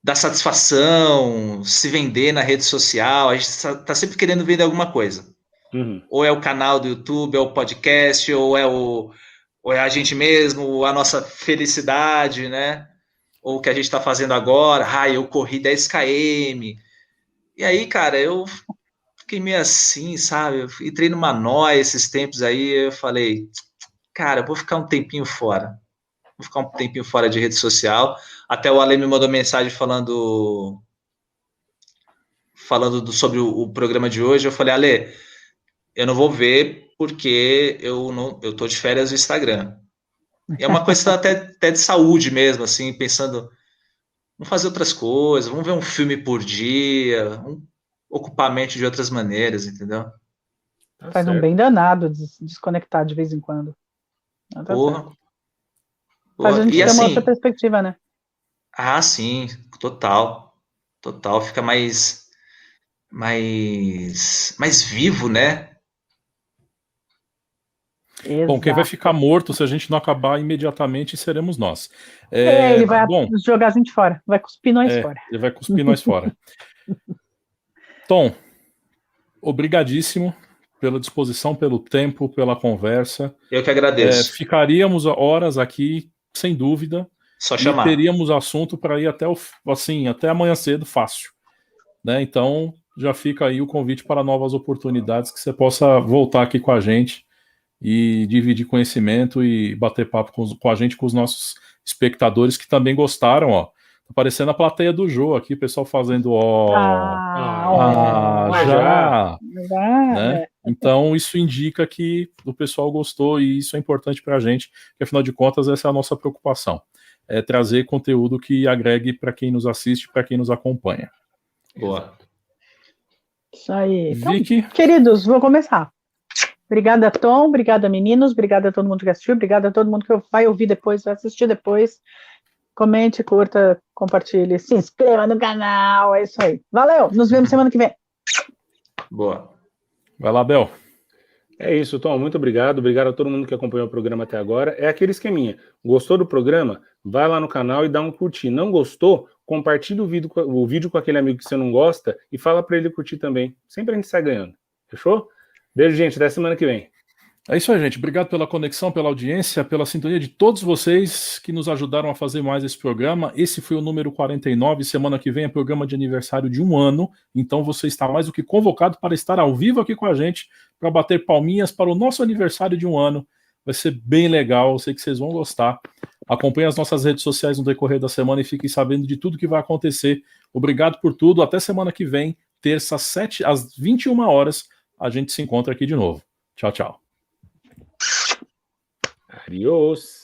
dar satisfação, se vender na rede social, a gente tá sempre querendo vender alguma coisa. Uhum. Ou é o canal do YouTube, ou o podcast, ou é a gente mesmo, ou a nossa felicidade, né? Ou o que a gente tá fazendo agora. Eu corri 10 km. E aí, cara, eu fiquei meio assim, sabe? Eu entrei numa nóia esses tempos aí, eu falei, cara, eu vou ficar um tempinho fora. Vou ficar um tempinho fora de rede social. Até o Ale me mandou mensagem falando sobre o programa de hoje. Eu falei, Ale, eu não vou ver porque eu tô de férias no Instagram. E é uma coisa até de saúde mesmo, assim, pensando, vamos fazer outras coisas, vamos ver um filme por dia, vamos ocupar a mente de outras maneiras, entendeu? Faz um bem danado desconectar de vez em quando. Porra. Faz a gente ter uma outra perspectiva, né? Sim, total. Fica mais vivo, né? Exato. Bom, quem vai ficar morto se a gente não acabar imediatamente seremos nós. Ele vai jogar a gente fora, vai cuspir nós fora. Ele vai cuspir nós fora. Tom, obrigadíssimo pela disposição, pelo tempo, pela conversa. Eu que agradeço. Ficaríamos horas aqui, sem dúvida. Só chamar. E teríamos assunto para ir até amanhã cedo, fácil. Né? Então, já fica aí o convite para novas oportunidades, que você possa voltar aqui com a gente e dividir conhecimento e bater papo com a gente, com os nossos espectadores que também gostaram, ó. Tá parecendo a plateia do Jô aqui, o pessoal fazendo já, né? Então isso indica que o pessoal gostou e isso é importante pra gente, porque afinal de contas essa é a nossa preocupação, é trazer conteúdo que agregue para quem nos assiste, para quem nos acompanha. Boa. Isso aí. Vicky. Então, queridos, vou começar. Obrigada, Tom, obrigada, meninos, obrigada a todo mundo que assistiu, obrigada a todo mundo que vai ouvir depois, vai assistir depois. Comente, curta, compartilhe, se inscreva no canal, é isso aí. Valeu, nos vemos semana que vem. Boa. Vai lá, Bel. É isso, Tom, muito obrigado. Obrigado a todo mundo que acompanhou o programa até agora. É aquele esqueminha. Gostou do programa? Vai lá no canal e dá um curtir. Não gostou? Compartilha o vídeo com aquele amigo que você não gosta e fala para ele curtir também. Sempre a gente sai ganhando. Fechou? Beijo, gente. Até semana que vem. É isso aí, gente. Obrigado pela conexão, pela audiência, pela sintonia de todos vocês que nos ajudaram a fazer mais esse programa. Esse foi o número 49. Semana que vem é programa de aniversário de 1 ano. Então você está mais do que convocado para estar ao vivo aqui com a gente, para bater palminhas para o nosso aniversário de 1 ano. Vai ser bem legal, eu sei que vocês vão gostar. Acompanhe as nossas redes sociais no decorrer da semana e fiquem sabendo de tudo que vai acontecer. Obrigado por tudo. Até semana que vem, terça, às 21 horas, a gente se encontra aqui de novo. Tchau, tchau. Adiós.